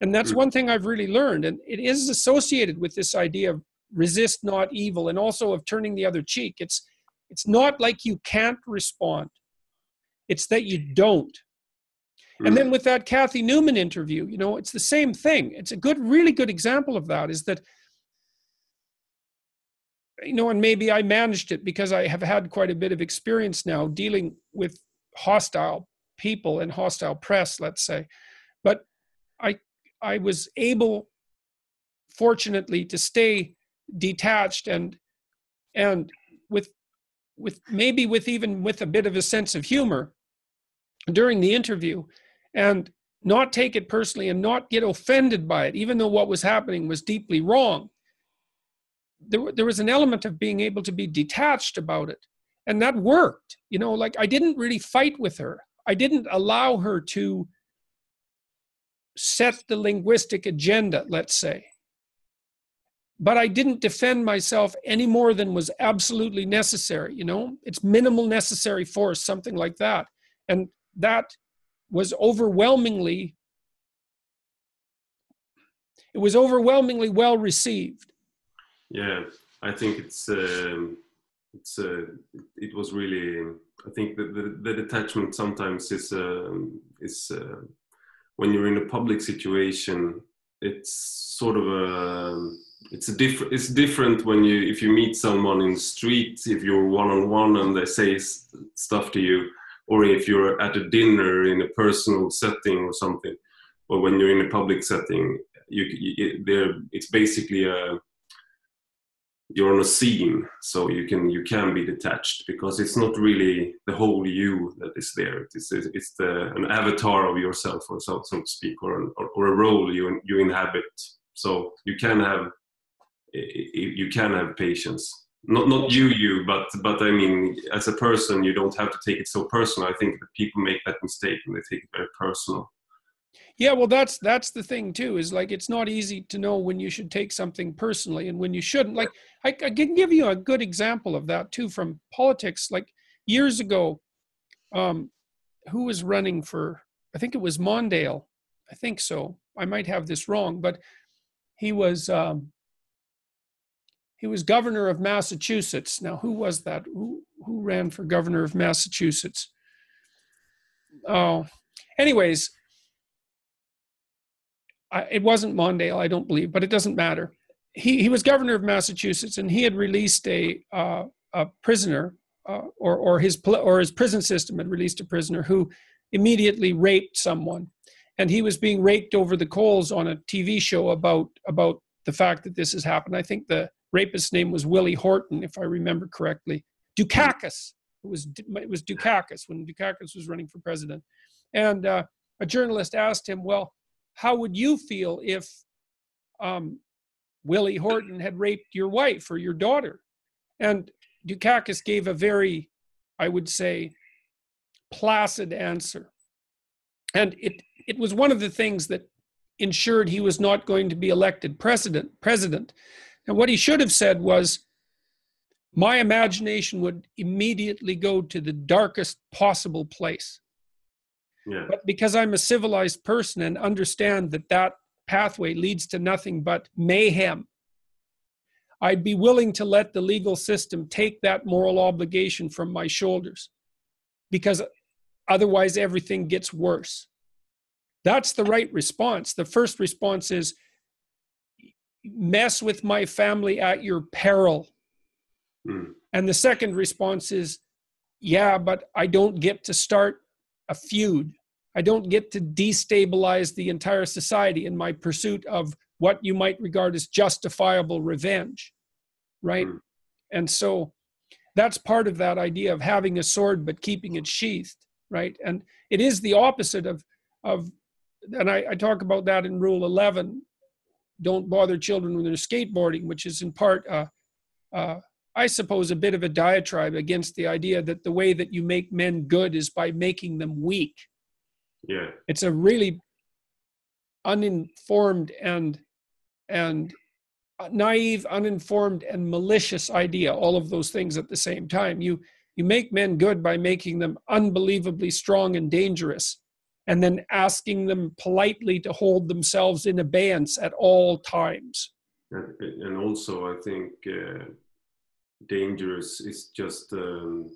And that's one thing I've really learned. And it is associated with this idea of resist not evil, and also of turning the other cheek. It's not like you can't respond. It's that you don't. And then with that Kathy Newman interview, it's the same thing. It's a really good example of that, is that, and maybe I managed it because I have had quite a bit of experience now dealing with hostile people and hostile press, let's say. But I was able, fortunately, to stay detached and with even with a bit of a sense of humor during the interview, and not take it personally and not get offended by it, even though what was happening was deeply wrong. There was an element of being able to be detached about it. And that worked. I didn't really fight with her. I didn't allow her to set the linguistic agenda, let's say. but I didn't defend myself any more than was absolutely necessary. It's minimal necessary force, something like that. And that was overwhelmingly well received. Yeah, I think it was really, I think the detachment sometimes is when you're in a public situation, it's sort of it's different when if you meet someone in the street, if you're one-on-one and they say stuff to you, or if you're at a dinner in a personal setting or something. But when you're in a public setting, it's basically you're on a scene, so you can be detached, because it's not really the whole you that is there. It's an avatar of yourself, or so to speak, or a role you inhabit. So you can have patience. Not you, but I mean, as a person, you don't have to take it so personal. I think that people make that mistake and they take it very personal. Yeah, well, that's the thing too, is like, it's not easy to know when you should take something personally and when you shouldn't. Like, I can give you a good example of that too from politics. Like, years ago, who was running for, I think it was Mondale. I think so. I might have this wrong, but he was governor of Massachusetts. Now, who was that? Who ran for governor of Massachusetts? Oh, anyways, it wasn't Mondale, I don't believe, but it doesn't matter. He was governor of Massachusetts, and he had released a prisoner, or his prison system had released a prisoner who immediately raped someone, and he was being raked over the coals on a TV show about the fact that this has happened. I think the rapist's name was Willie Horton, if I remember correctly. Dukakis. It was Dukakis, when Dukakis was running for president, and a journalist asked him, well, how would you feel if Willie Horton had raped your wife or your daughter? And Dukakis gave a very, I would say, placid answer. And it was one of the things that ensured he was not going to be elected president. And what he should have said was, my imagination would immediately go to the darkest possible place. Yeah. But because I'm a civilized person and understand that pathway leads to nothing but mayhem, I'd be willing to let the legal system take that moral obligation from my shoulders, because otherwise everything gets worse. That's the right response. The first response is, mess with my family at your peril. Mm. And the second response is, yeah, but I don't get to start a feud. I don't get to destabilize the entire society in my pursuit of what you might regard as justifiable revenge, right? Mm. And so that's part of that idea of having a sword but keeping it sheathed, right? And it is the opposite of and I talk about that in Rule 11, don't bother children when they're skateboarding, which is in part, I suppose, a bit of a diatribe against the idea that the way that you make men good is by making them weak. Yeah, it's a really uninformed and naive, uninformed and malicious idea, all of those things at the same time. You make men good by making them unbelievably strong and dangerous, and then asking them politely to hold themselves in abeyance at all times. And also, I think dangerous is just an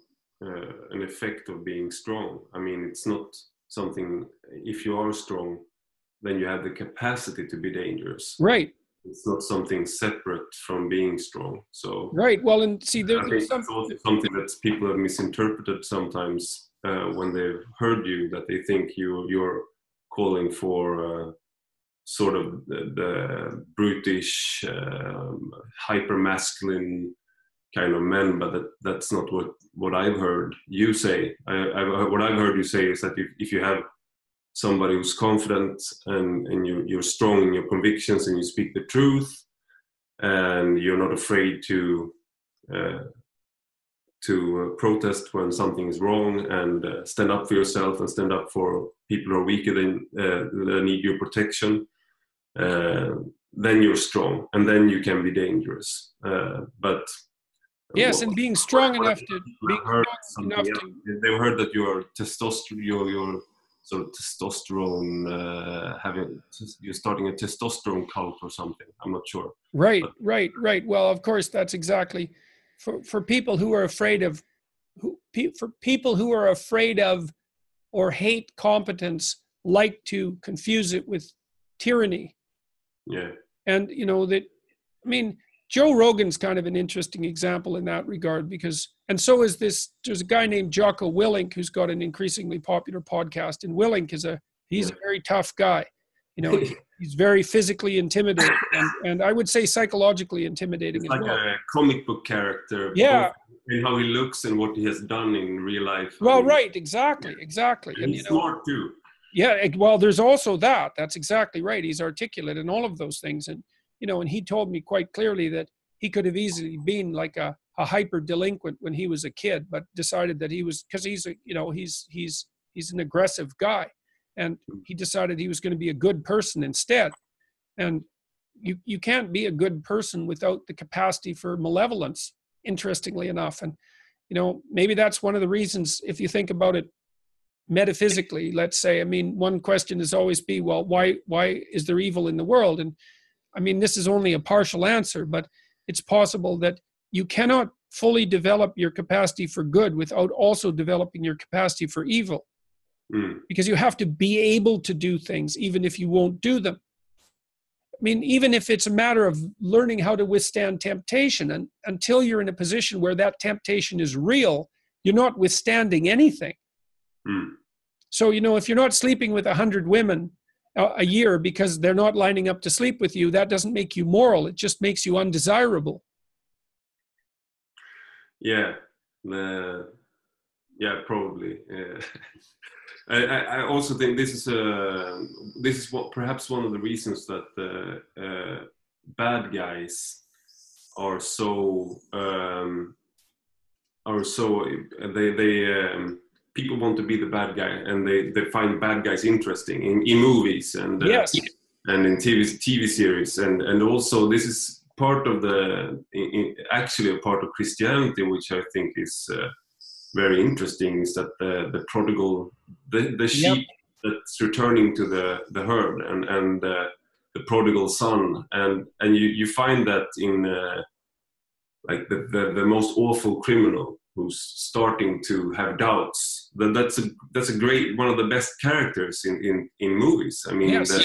effect of being strong. I mean, it's not something, if you are strong, then you have the capacity to be dangerous. Right. It's not something separate from being strong. So right. Well, and see, I think it's also something that people have misinterpreted sometimes when they've heard you, that they think you're calling for sort of the brutish, hyper-masculine kind of men, but that's not what I've heard you say. What I've heard you say is that if you have somebody who's confident and you're strong in your convictions and you speak the truth and you're not afraid to protest when something is wrong, and stand up for yourself and stand up for people who are weaker than that need your protection, then you're strong, and then you can be dangerous. But yes, and being strong enough to they've heard that your testosterone, your sort of testosterone, you're starting a testosterone cult or something. I'm not sure. Right. Well, of course, that's exactly for people who are afraid of or hate competence, like to confuse it with tyranny. Yeah. And Joe Rogan's kind of an interesting example in that regard, and so is there's a guy named Jocko Willink who's got an increasingly popular podcast. And Willink he's a very tough guy. He's very physically intimidating, and I would say psychologically intimidating. It's like a comic book character. Yeah. And how he looks and what he has done in real life. Well, right, exactly. And he's smart too. Yeah, well, there's also that. That's exactly right. He's articulate and all of those things. And, and he told me quite clearly that he could have easily been like a hyper delinquent when he was a kid, but decided that because he's an aggressive guy, and he decided he was going to be a good person instead. And you can't be a good person without the capacity for malevolence, interestingly enough. And, maybe that's one of the reasons, if you think about it metaphysically, let's say, one question is always be, well, why is there evil in the world? And this is only a partial answer, but it's possible that you cannot fully develop your capacity for good without also developing your capacity for evil. Because you have to be able to do things even if you won't do them. Even if it's a matter of learning how to withstand temptation, and until you're in a position where that temptation is real, you're not withstanding anything. So, if you're not sleeping with 100 women a year because they're not lining up to sleep with you, that doesn't make you moral. It just makes you undesirable. Yeah, probably. I also think this is what perhaps one of the reasons that bad guys are so people want to be the bad guy, and they find bad guys interesting in movies and yes. And in TV series, and also this is part of actually a part of Christianity, which I think is very interesting, is that the prodigal, the sheep that's returning to the herd, and the prodigal son, and you find that in like the most awful criminal who's starting to have doubts. That's a great, one of the best characters in movies. Yes.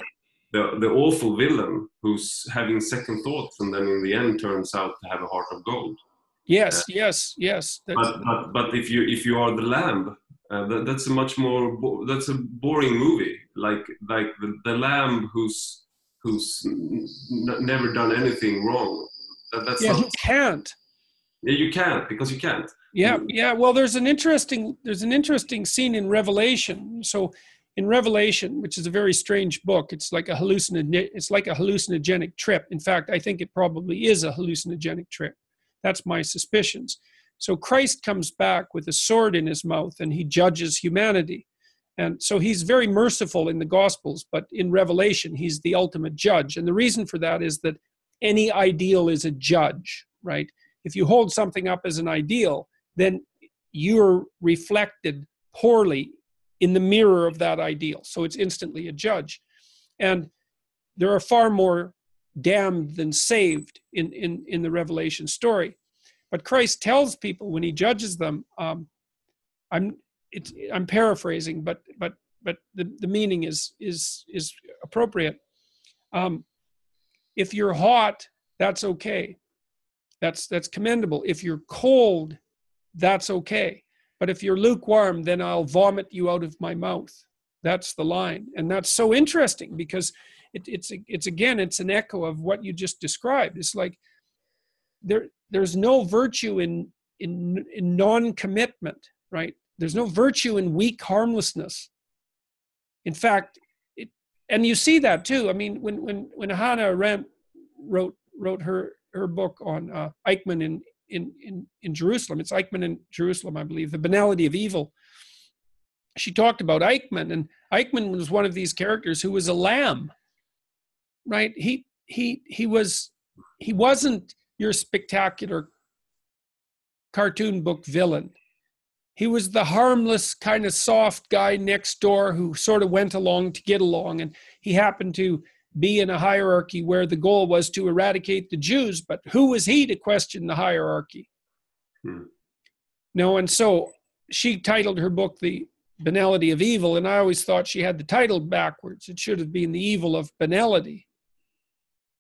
The awful villain who's having second thoughts, and then in the end turns out to have a heart of gold. Yes. But if you are the lamb, that's a much more that's a boring movie. Like the lamb who's never done anything wrong. You can't. Yeah, you can't, because you can't. Yeah. Well, there's an interesting scene in Revelation. So in Revelation, which is a very strange book, it's like a hallucinogenic trip. In fact, I think it probably is a hallucinogenic trip. That's my suspicions. So Christ comes back with a sword in his mouth, and he judges humanity. And so he's very merciful in the Gospels, but in Revelation, he's the ultimate judge. And the reason for that is that any ideal is a judge, right? If you hold something up as an ideal, then you're reflected poorly in the mirror of that ideal. So it's instantly a judge. And there are far more damned than saved in the Revelation story. But Christ tells people when he judges them, I'm paraphrasing, but the meaning is appropriate. If you're hot, that's okay. That's commendable. If you're cold, that's okay. But if you're lukewarm, then I'll vomit you out of my mouth. That's the line. And that's so interesting, because it's an echo of what you just described. It's like there's no virtue in non-commitment, right? There's no virtue in weak harmlessness. In fact, and you see that too. When Hannah Arendt wrote her book on Eichmann in Jerusalem, it's Eichmann in Jerusalem, I believe, The Banality of Evil. She talked about Eichmann, and Eichmann was one of these characters who was a lamb, right? he wasn't your spectacular cartoon book villain. He was the harmless, kind of soft guy next door who sort of went along to get along. And he happened to be in a hierarchy where the goal was to eradicate the Jews. But who was he to question the hierarchy? No, and so she titled her book The Banality of Evil. And I always thought she had the title backwards. It should have been The Evil of Banality.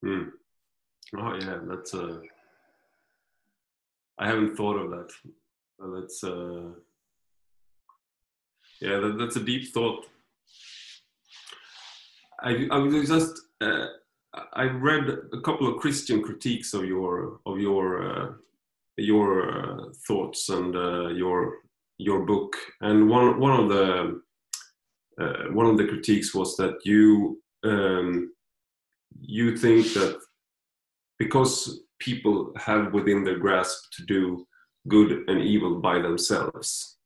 Oh, yeah, that's I haven't thought of that. That's that's a deep thought. I was just I read a couple of Christian critiques of your thoughts and your book, and one of the critiques was that you think that because people have within their grasp to do good and evil by themselves,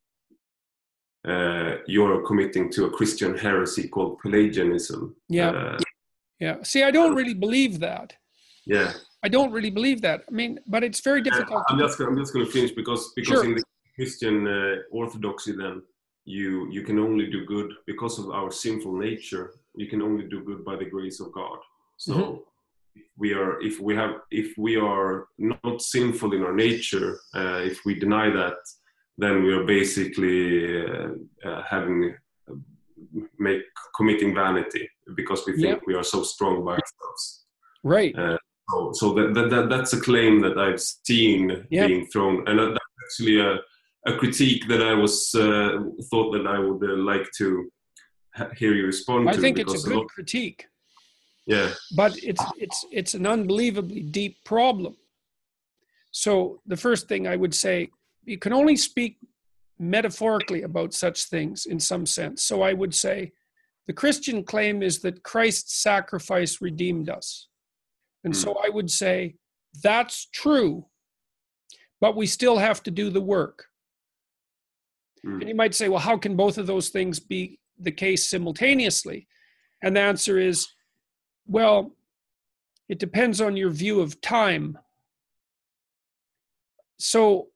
you're committing to a Christian heresy called Pelagianism. Yeah. See, I don't really believe that. Yeah. I don't really believe that. I mean, but it's very difficult. I'm just going to finish because Sure. In the Christian orthodoxy, then you can only do good because of our sinful nature. You can only do good by the grace of God. So if we are not sinful in our nature, if we deny that, then we are basically committing vanity because we think we are so strong by ourselves. Right. So that's a claim that I've seen being thrown, and that's actually a critique that I was thought that I would like to hear you respond to. I think it's a good critique. Yeah. But it's an unbelievably deep problem. So the first thing I would say, you can only speak metaphorically about such things in some sense. So I would say the Christian claim is that Christ's sacrifice redeemed us. And so I would say that's true, but we still have to do the work. And you might say, well, how can both of those things be the case simultaneously? And the answer is, well, it depends on your view of time. So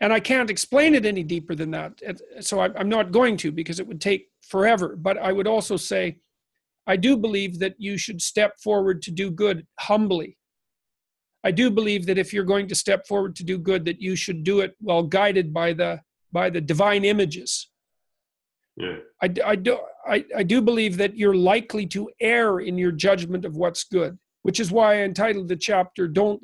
and I can't explain it any deeper than that. So I'm not going to, because it would take forever. But I would also say, I do believe that you should step forward to do good humbly. I do believe that if you're going to step forward to do good, that you should do it while guided by the divine images. Yeah. I do believe that you're likely to err in your judgment of what's good, which is why I entitled the chapter, Don't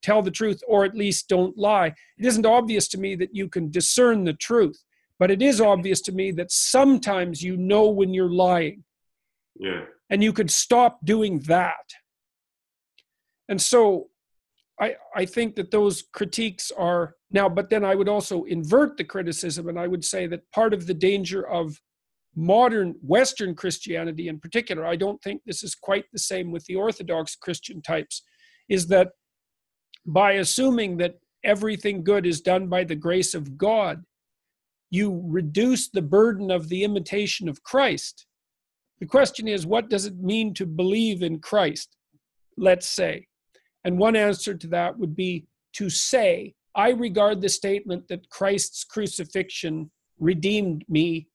Tell the Truth, or at least Don't Lie. It isn't obvious to me that you can discern the truth, but it is obvious to me that sometimes you know when you're lying. Yeah. And you could stop doing that. And so I think that those critiques are now, but then I would also invert the criticism, and I would say that part of the danger of modern Western Christianity in particular, I don't think this is quite the same with the Orthodox Christian types, is that by assuming that everything good is done by the grace of God, you reduce the burden of the imitation of Christ. The question is, what does it mean to believe in Christ, let's say? And one answer to that would be to say, I regard the statement that Christ's crucifixion redeemed me,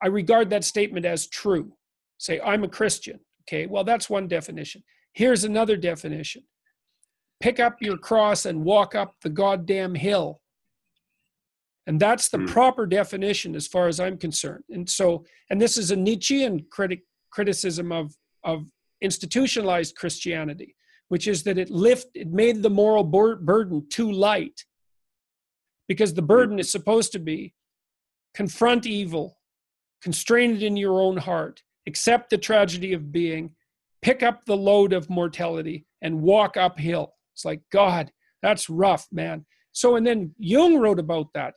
I regard that statement as true. Say, I'm a Christian. Okay, well, that's one definition. Here's another definition. Pick up your cross and walk up the goddamn hill. And that's the proper definition as far as I'm concerned. And so, and this is a Nietzschean criticism of institutionalized Christianity, which is that it made the moral burden too light. Because the burden is supposed to be confront evil, constrain it in your own heart, accept the tragedy of being, pick up the load of mortality, and walk uphill. It's like, God, that's rough, man. So, and then Jung wrote about that,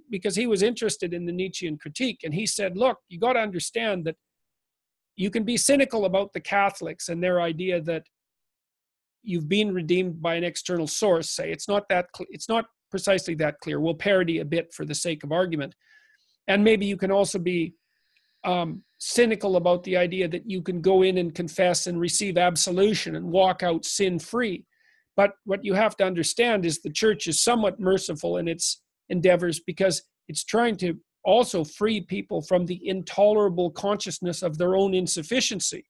because he was interested in the Nietzschean critique. And he said, look, you got to understand that you can be cynical about the Catholics and their idea that you've been redeemed by an external source. Say, it's not precisely that clear. We'll parody a bit for the sake of argument. And maybe you can also be cynical about the idea that you can go in and confess and receive absolution and walk out sin-free. But what you have to understand is the church is somewhat merciful in its endeavors because it's trying to also free people from the intolerable consciousness of their own insufficiency.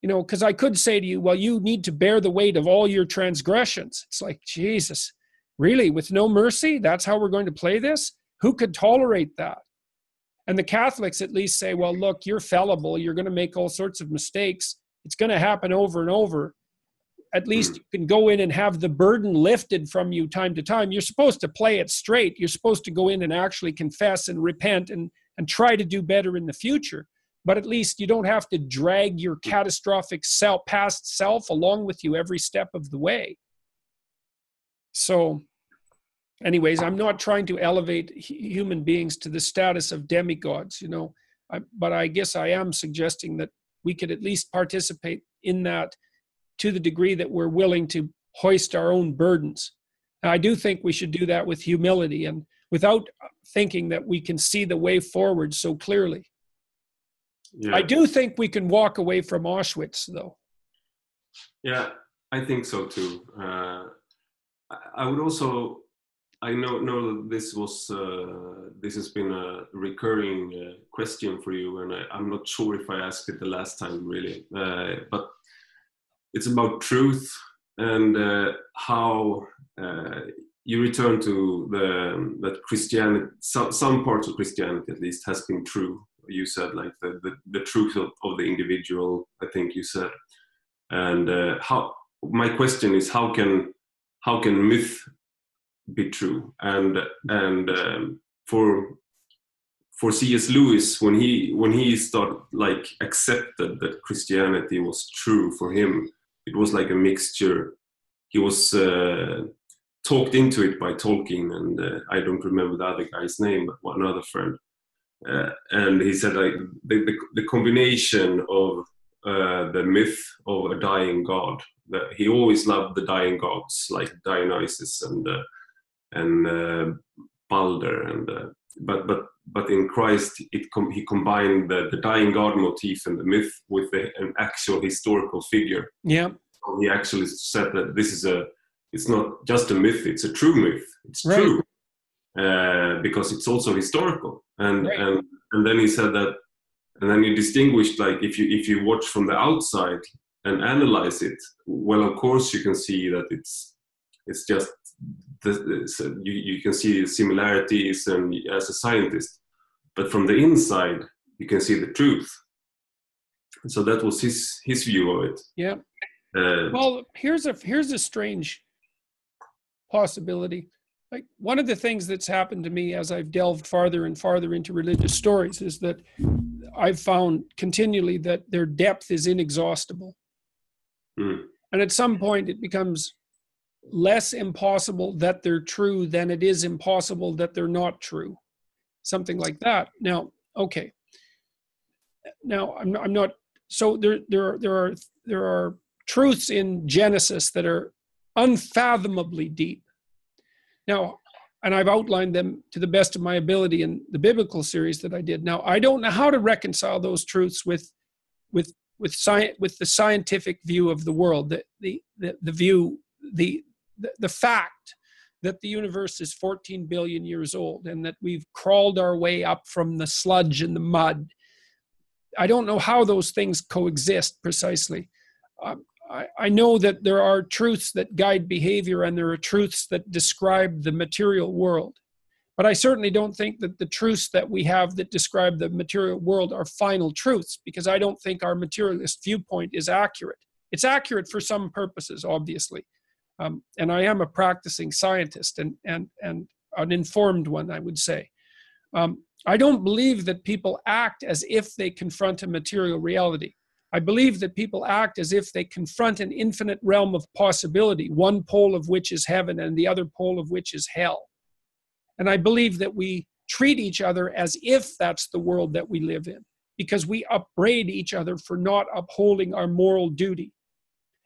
You know, because I could say to you, well, you need to bear the weight of all your transgressions. It's like, Jesus, really, with no mercy? That's how we're going to play this? Who could tolerate that? And the Catholics at least say, well, look, you're fallible. You're going to make all sorts of mistakes. It's going to happen over and over. At least you can go in and have the burden lifted from you time to time. You're supposed to play it straight. You're supposed to go in and actually confess and repent and try to do better in the future. But at least you don't have to drag your catastrophic past self along with you every step of the way. So anyways, I'm not trying to elevate human beings to the status of demigods, you know, but I guess I am suggesting that we could at least participate in that to the degree that we're willing to hoist our own burdens. And I do think we should do that with humility and without thinking that we can see the way forward so clearly. Yeah. I do think we can walk away from Auschwitz, though. Yeah, I think so too. I would also, I know this has been a recurring question for you, and I'm not sure if I asked it the last time really, but it's about truth and how you return to that Christianity, some parts of Christianity at least has been true. You said like the truth of the individual, I think you said. And how, my question is, how can myth be true? And for C.S. Lewis, when he started, like, accepted that Christianity was true for him, it was like a mixture. He was talked into it by Tolkien, and I don't remember the other guy's name, but one other friend. And he said, like, the combination of the myth of a dying god. That he always loved the dying gods, like Dionysus and Balder, but in Christ, he combined the dying god motif and the myth with an actual historical figure. Yeah, so he actually said that it's not just a myth; it's a true myth. It's right. True because it's also historical. And then he said that, and then he distinguished, like, if you watch from the outside and analyze it, well, of course you can see that it's just you can see similarities, and as a scientist, but from the inside you can see the truth. So that was his view of it. Yeah. Well, here's a strange possibility. Like, one of the things that's happened to me as I've delved farther and farther into religious stories is that I've found continually that their depth is inexhaustible. And at some point it becomes less impossible that they're true than it is impossible that they're not true. Something like that. Now, okay. Now, I'm not, so there are truths in Genesis that are unfathomably deep. Now, and I've outlined them to the best of my ability in the biblical series that I did. Now, I don't know how to reconcile those truths with the scientific view of the world, the fact that the universe is 14 billion years old and that we've crawled our way up from the sludge and the mud. I don't know how those things coexist precisely. I know that there are truths that guide behavior and there are truths that describe the material world. But I certainly don't think that the truths that we have that describe the material world are final truths, because I don't think our materialist viewpoint is accurate. It's accurate for some purposes, obviously. And I am a practicing scientist and an informed one, I would say. I don't believe that people act as if they confront a material reality. I believe that people act as if they confront an infinite realm of possibility, one pole of which is heaven and the other pole of which is hell. And I believe that we treat each other as if that's the world that we live in, because we upbraid each other for not upholding our moral duty.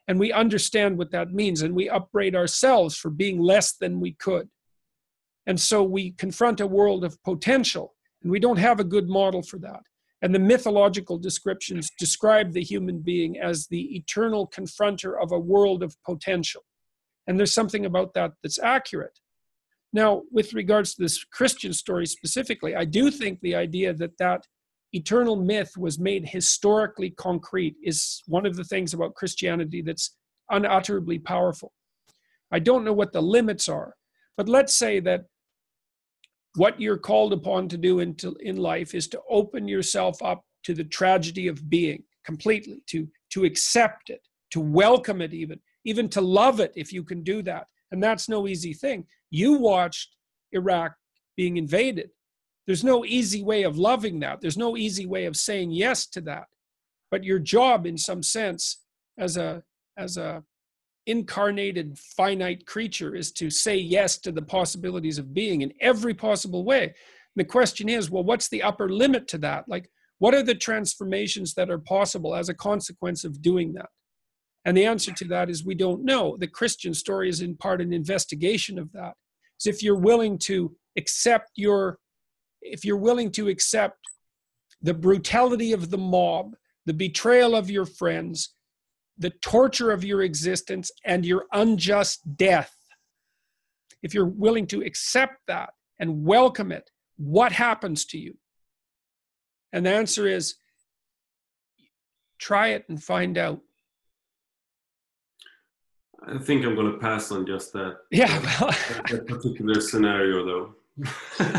And we understand what that means, and we upbraid ourselves for being less than we could. And so we confront a world of potential, and we don't have a good model for that. And the mythological descriptions describe the human being as the eternal confronter of a world of potential. And there's something about that that's accurate. Now, with regards to this Christian story specifically, I do think the idea that that eternal myth was made historically concrete is one of the things about Christianity that's unutterably powerful. I don't know what the limits are, but let's say that what you're called upon to do in life is to open yourself up to the tragedy of being completely, to accept it, to welcome it even to love it if you can do that. And that's no easy thing. You watched Iraq being invaded. There's no easy way of loving that. There's no easy way of saying yes to that. But your job, in some sense, as a incarnated finite creature, is to say yes to the possibilities of being in every possible way. And the question is, well, what's the upper limit to that? Like, what are the transformations that are possible as a consequence of doing that? And the answer to that is we don't know. The Christian story is in part an investigation of that. So if you're willing to accept the brutality of the mob, the betrayal of your friends, the torture of your existence, and your unjust death, if you're willing to accept that and welcome it, what happens to you? And the answer is, try it and find out. I think I'm going to pass on just that. Yeah, well, that particular scenario, though.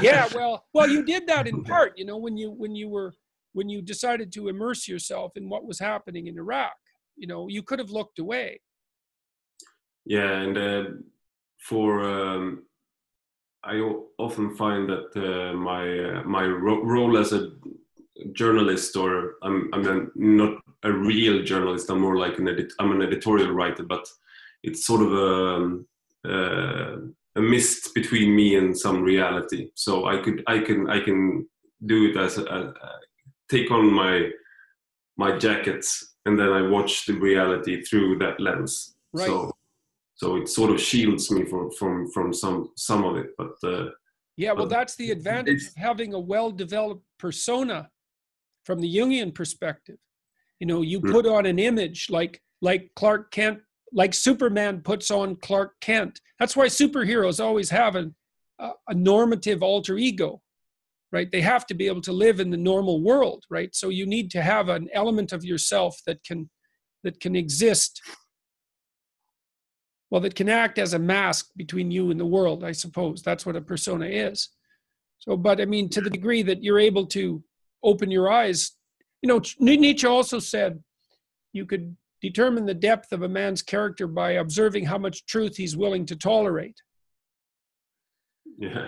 Yeah, well, you did that in part, when you decided to immerse yourself in what was happening in Iraq. You could have looked away. Yeah, and I often find that my role as a journalist, or I'm not a real journalist. I'm more like I'm an editorial writer, but it's sort of a mist between me and some reality. So I can do it as take on my jackets, and then I watch the reality through that lens. Right. So it sort of shields me from some of it. But yeah, well, that's the advantage of having a well-developed persona from the Jungian perspective. You put on an image like Clark Kent, like Superman puts on Clark Kent. That's why superheroes always have a normative alter ego, right? They have to be able to live in the normal world, right? So you need to have an element of yourself that can exist, well, that can act as a mask between you and the world, I suppose. That's what a persona is. So, but I mean, to the degree that you're able to open your eyes, Nietzsche also said you could determine the depth of a man's character by observing how much truth he's willing to tolerate. Yeah.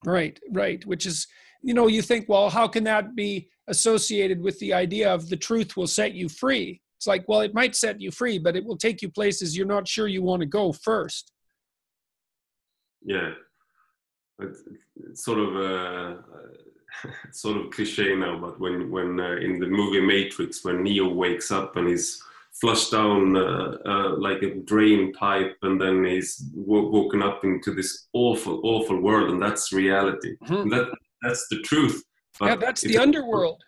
Right. Which is, you think, well, how can that be associated with the idea of the truth will set you free? It's like, well, it might set you free, but it will take you places you're not sure you want to go first. Yeah. It's sort of cliche now, but when in the movie Matrix, when Neo wakes up and he's flushed down like a drain pipe, and then he's woken up into this awful world, and that's reality. Mm-hmm. And that's the truth. But yeah, that's the underworld.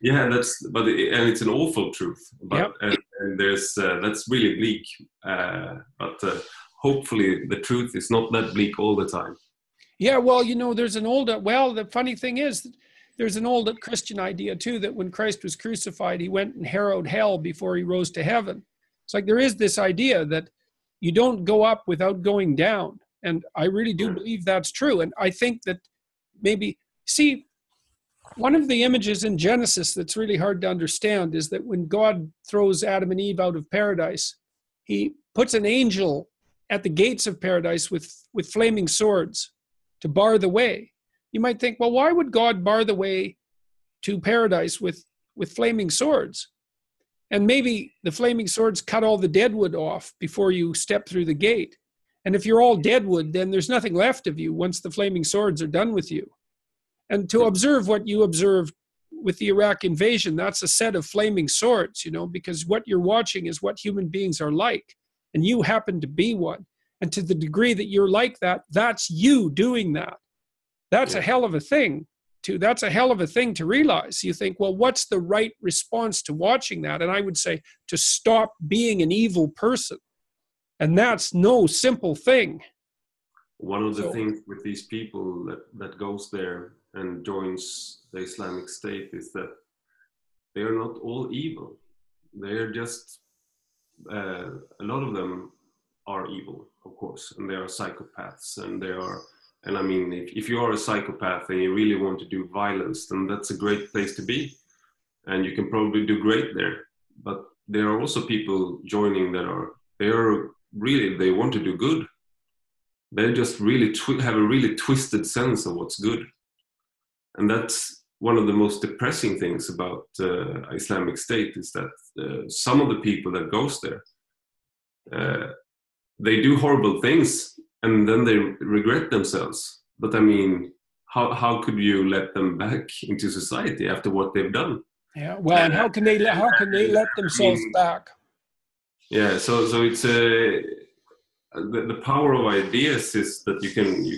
Yeah, and it's an awful truth. But yep. and there's that's really bleak. But hopefully the truth is not that bleak all the time. Yeah, well, there's the funny thing is, there's an old Christian idea too, that when Christ was crucified, he went and harrowed hell before he rose to heaven. It's like there is this idea that you don't go up without going down. And I really do believe that's true. And I think that one of the images in Genesis that's really hard to understand is that when God throws Adam and Eve out of paradise, he puts an angel at the gates of paradise with flaming swords to bar the way. You might think, well, why would God bar the way to paradise with flaming swords? And maybe the flaming swords cut all the deadwood off before you step through the gate. And if you're all deadwood, then there's nothing left of you once the flaming swords are done with you. And to observe what you observed with the Iraq invasion, that's a set of flaming swords, because what you're watching is what human beings are like. And you happen to be one. And to the degree that you're like that, that's you doing that. That's a hell of a thing. to, that's a hell of a thing to realize. You think, well, what's the right response to watching that? And I would say to stop being an evil person. And that's no simple thing. One of the things with these people that goes there and joins the Islamic State is that they are not all evil. They're just, a lot of them are evil, of course, and they are psychopaths, and I mean, if you are a psychopath and you really want to do violence, then that's a great place to be, and you can probably do great there. But there are also people joining that they want to do good. They just really have a really twisted sense of what's good, and that's one of the most depressing things about Islamic State is that some of the people that goes there, they do horrible things and then they regret themselves. But I mean, how could you let them back into society after what they've done? Yeah, well, and how can they let themselves back? Yeah, so it's the power of ideas is that you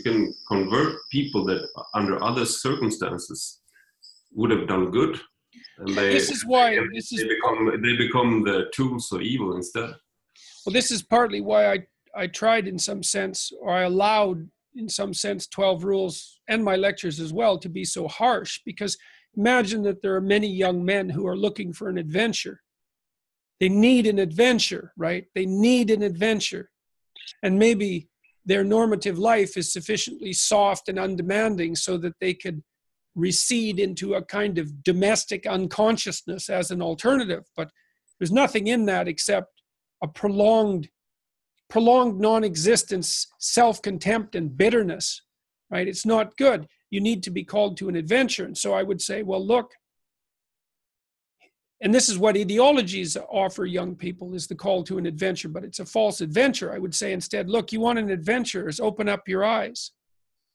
can convert people that under other circumstances would have done good, and they become the tools of evil instead. Well, this is partly why I tried in some sense, or I allowed in some sense 12 rules and my lectures as well to be so harsh, because imagine that there are many young men who are looking for an adventure. They need an adventure, right? They need an adventure. And maybe their normative life is sufficiently soft and undemanding so that they could recede into a kind of domestic unconsciousness as an alternative. But there's nothing in that except a prolonged non-existence, self-contempt and bitterness, right? It's not good. You need to be called to an adventure. And so I would say, well, look, and this is what ideologies offer young people, is the call to an adventure, but it's a false adventure. I would say instead, look, you want an adventure, is open up your eyes.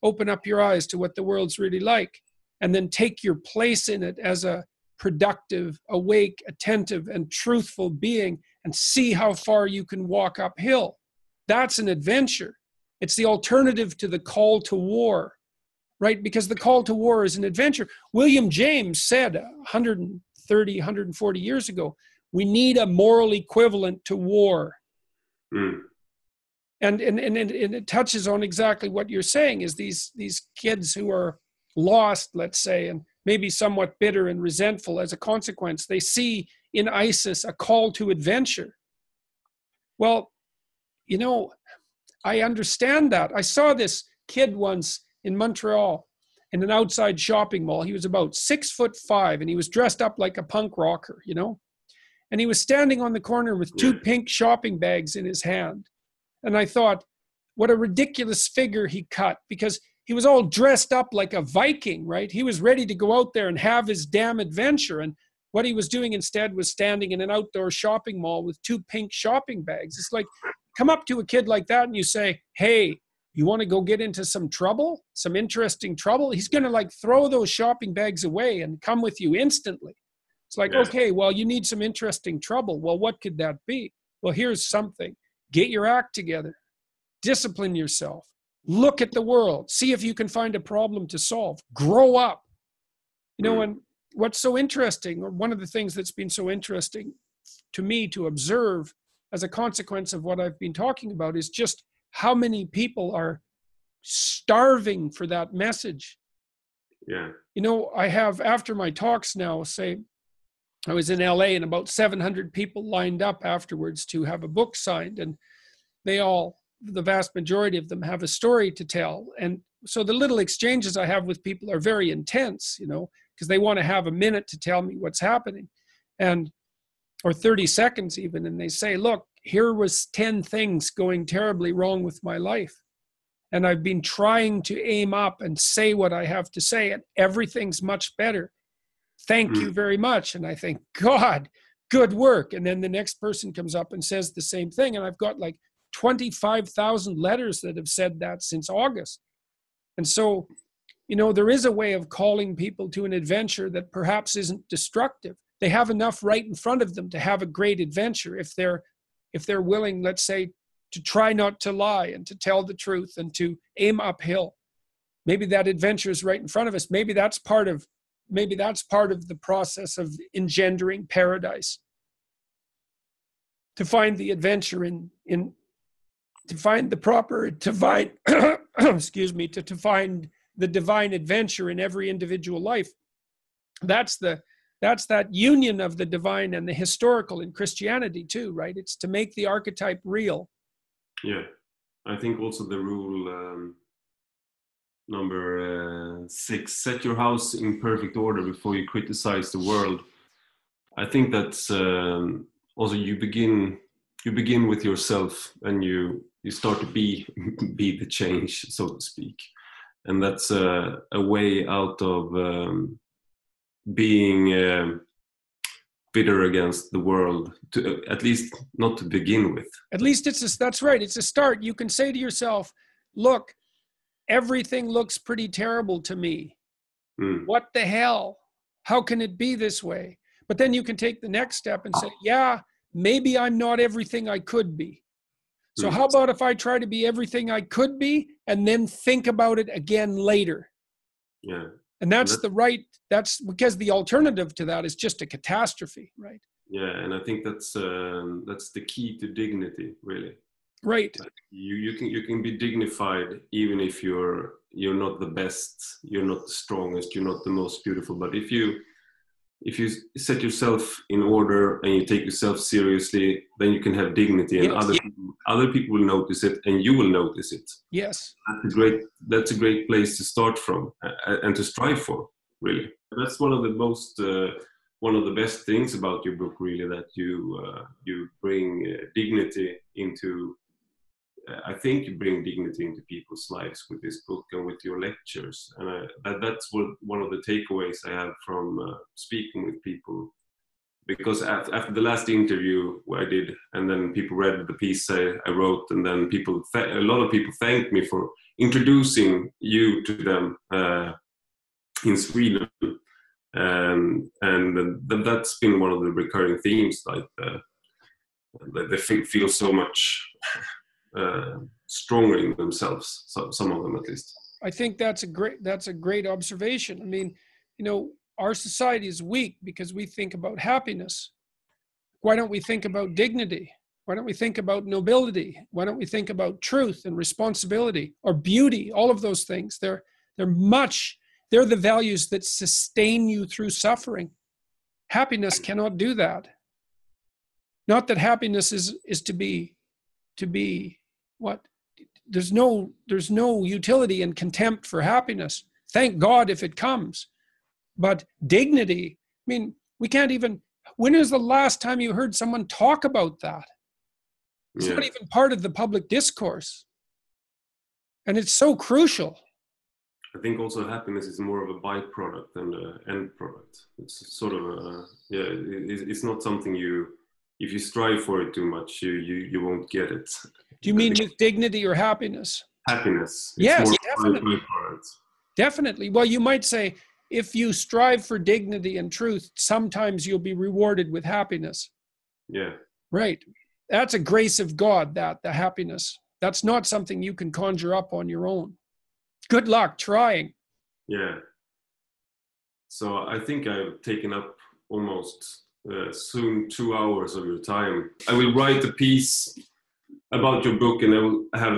Open up your eyes to what the world's really like, and then take your place in it as a productive, awake, attentive, and truthful being, and see how far you can walk uphill. That's an adventure. It's the alternative to the call to war, right? Because the call to war is an adventure. William James said 130, 140 years ago, we need a moral equivalent to war. Mm. And it touches on exactly what you're saying, is these kids who are lost, let's say, and maybe somewhat bitter and resentful as a consequence, they see in ISIS a call to adventure. Well, you know, I understand that. I saw this kid once in Montreal in an outside shopping mall. He was about 6'5", and he was dressed up like a punk rocker, you know, and he was standing on the corner with two pink shopping bags in his hand. And I thought, what a ridiculous figure he cut, because he was all dressed up like a Viking, right? He was ready to go out there and have his damn adventure. And what he was doing instead was standing in an outdoor shopping mall with two pink shopping bags. It's like, come up to a kid like that and you say, hey, you want to go get into some trouble, some interesting trouble? He's going to like throw those shopping bags away and come with you instantly. It's like, okay, well, you need some interesting trouble. Well, what could that be? Well, here's something. Get your act together. Discipline yourself. Look at the world. See if you can find a problem to solve. Grow up. You know, and what's so interesting, or one of the things that's been so interesting to me to observe as a consequence of what I've been talking about, is just how many people are starving for that message. Yeah. You know, I have, after my talks now, say, I was in LA and about 700 people lined up afterwards to have a book signed, and they all, the vast majority of them, have a story to tell. And so the little exchanges I have with people are very intense, you know, because they want to have a minute to tell me what's happening, and or 30 seconds even. And they say, look, here was 10 things going terribly wrong with my life. And I've been trying to aim up and say what I have to say, and everything's much better. Thank you very much. And I think, God, good work. And then the next person comes up and says the same thing. And I've got like 25,000 letters that have said that since August. And so, you know, there is a way of calling people to an adventure that perhaps isn't destructive. They have enough right in front of them to have a great adventure if they're willing, let's say, to try not to lie and to tell the truth and to aim uphill. Maybe that adventure is right in front of us. Maybe that's part of the process of engendering paradise. To find the adventure to find the proper divine, excuse me, to find the divine adventure in every individual life. That's that union of the divine and the historical in Christianity too, right? It's to make the archetype real. Yeah, I think also the rule number 6: set your house in perfect order before you criticize the world. I think that's also you begin with yourself, and you start to be the change, so to speak, and that's a way out of being bitter against the world, to at least not to begin with. At least that's right. It's a start. You can say to yourself, look, everything looks pretty terrible to me. What the hell? How can it be this way? But then you can take the next step and say, yeah, maybe I'm not everything I could be. So how about if I try to be everything I could be and then think about it again later? Yeah. And that's because the alternative to that is just a catastrophe, right? Yeah, and I think that's the key to dignity, really. Right. Like you can be dignified even if you're not the best, you're not the strongest, you're not the most beautiful. But if you set yourself in order and you take yourself seriously, then you can have dignity, and other people will notice it, and you will notice it. Yes. That's a great place to start from and to strive for, really. That's one of the best things about your book, really, that you bring dignity into. I think you bring dignity into people's lives with this book and with your lectures, and that's one of the takeaways I have from speaking with people. Because after the last interview I did, and then people read the piece I wrote, and then a lot of people thanked me for introducing you to them in Sweden, and that's been one of the recurring themes, like they feel so much stronger in themselves, some of them at least. I think that's a great observation. I mean, our society is weak because we think about happiness. Why don't we think about dignity? Why don't we think about nobility? Why don't we think about truth and responsibility or beauty? All of those things. They're the values that sustain you through suffering. Happiness cannot do that. Not that happiness is to be what? There's no utility in contempt for happiness. Thank God if it comes. But dignity, I mean, we can't even, when is the last time you heard someone talk about that? It's not even part of the public discourse. And it's so crucial. I think also happiness is more of a byproduct than an end product. It's sort of it's not something if you strive for it too much, you won't get it. Do you mean with dignity or happiness? Happiness. Yes, more definitely. Definitely. Well, you might say, if you strive for dignity and truth, sometimes you'll be rewarded with happiness. Yeah. Right. That's a grace of God, the happiness. That's not something you can conjure up on your own. Good luck trying. Yeah. So I think I've taken up almost soon 2 hours of your time. I will write a piece about your book, and I will have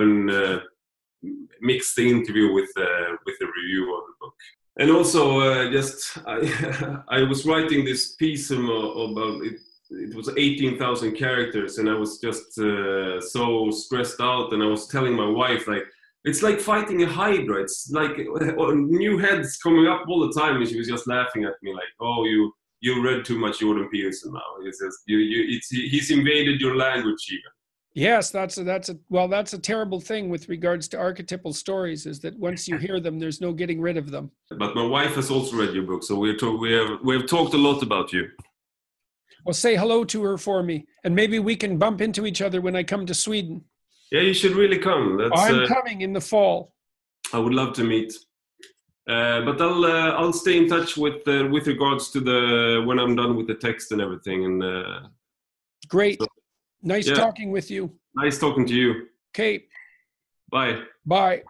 mix the interview with the review of the book. And also, I was writing this piece about it. It was 18,000 characters, and I was just so stressed out. And I was telling my wife, like, it's like fighting a hydra. It's like new heads coming up all the time, and she was just laughing at me, like, "Oh, you read too much Jordan Peterson now. He says he's invaded your language even." Yes, that's a terrible thing with regards to archetypal stories, is that once you hear them, there's no getting rid of them. But my wife has also read your book, so we have talked a lot about you. Well, say hello to her for me, and maybe we can bump into each other when I come to Sweden. Yeah, you should really come. I'm coming in the fall. I would love to meet. But I'll stay in touch with regards to when I'm done with the text and everything. And great. So, nice talking with you. Nice talking to you. Okay. Bye. Bye.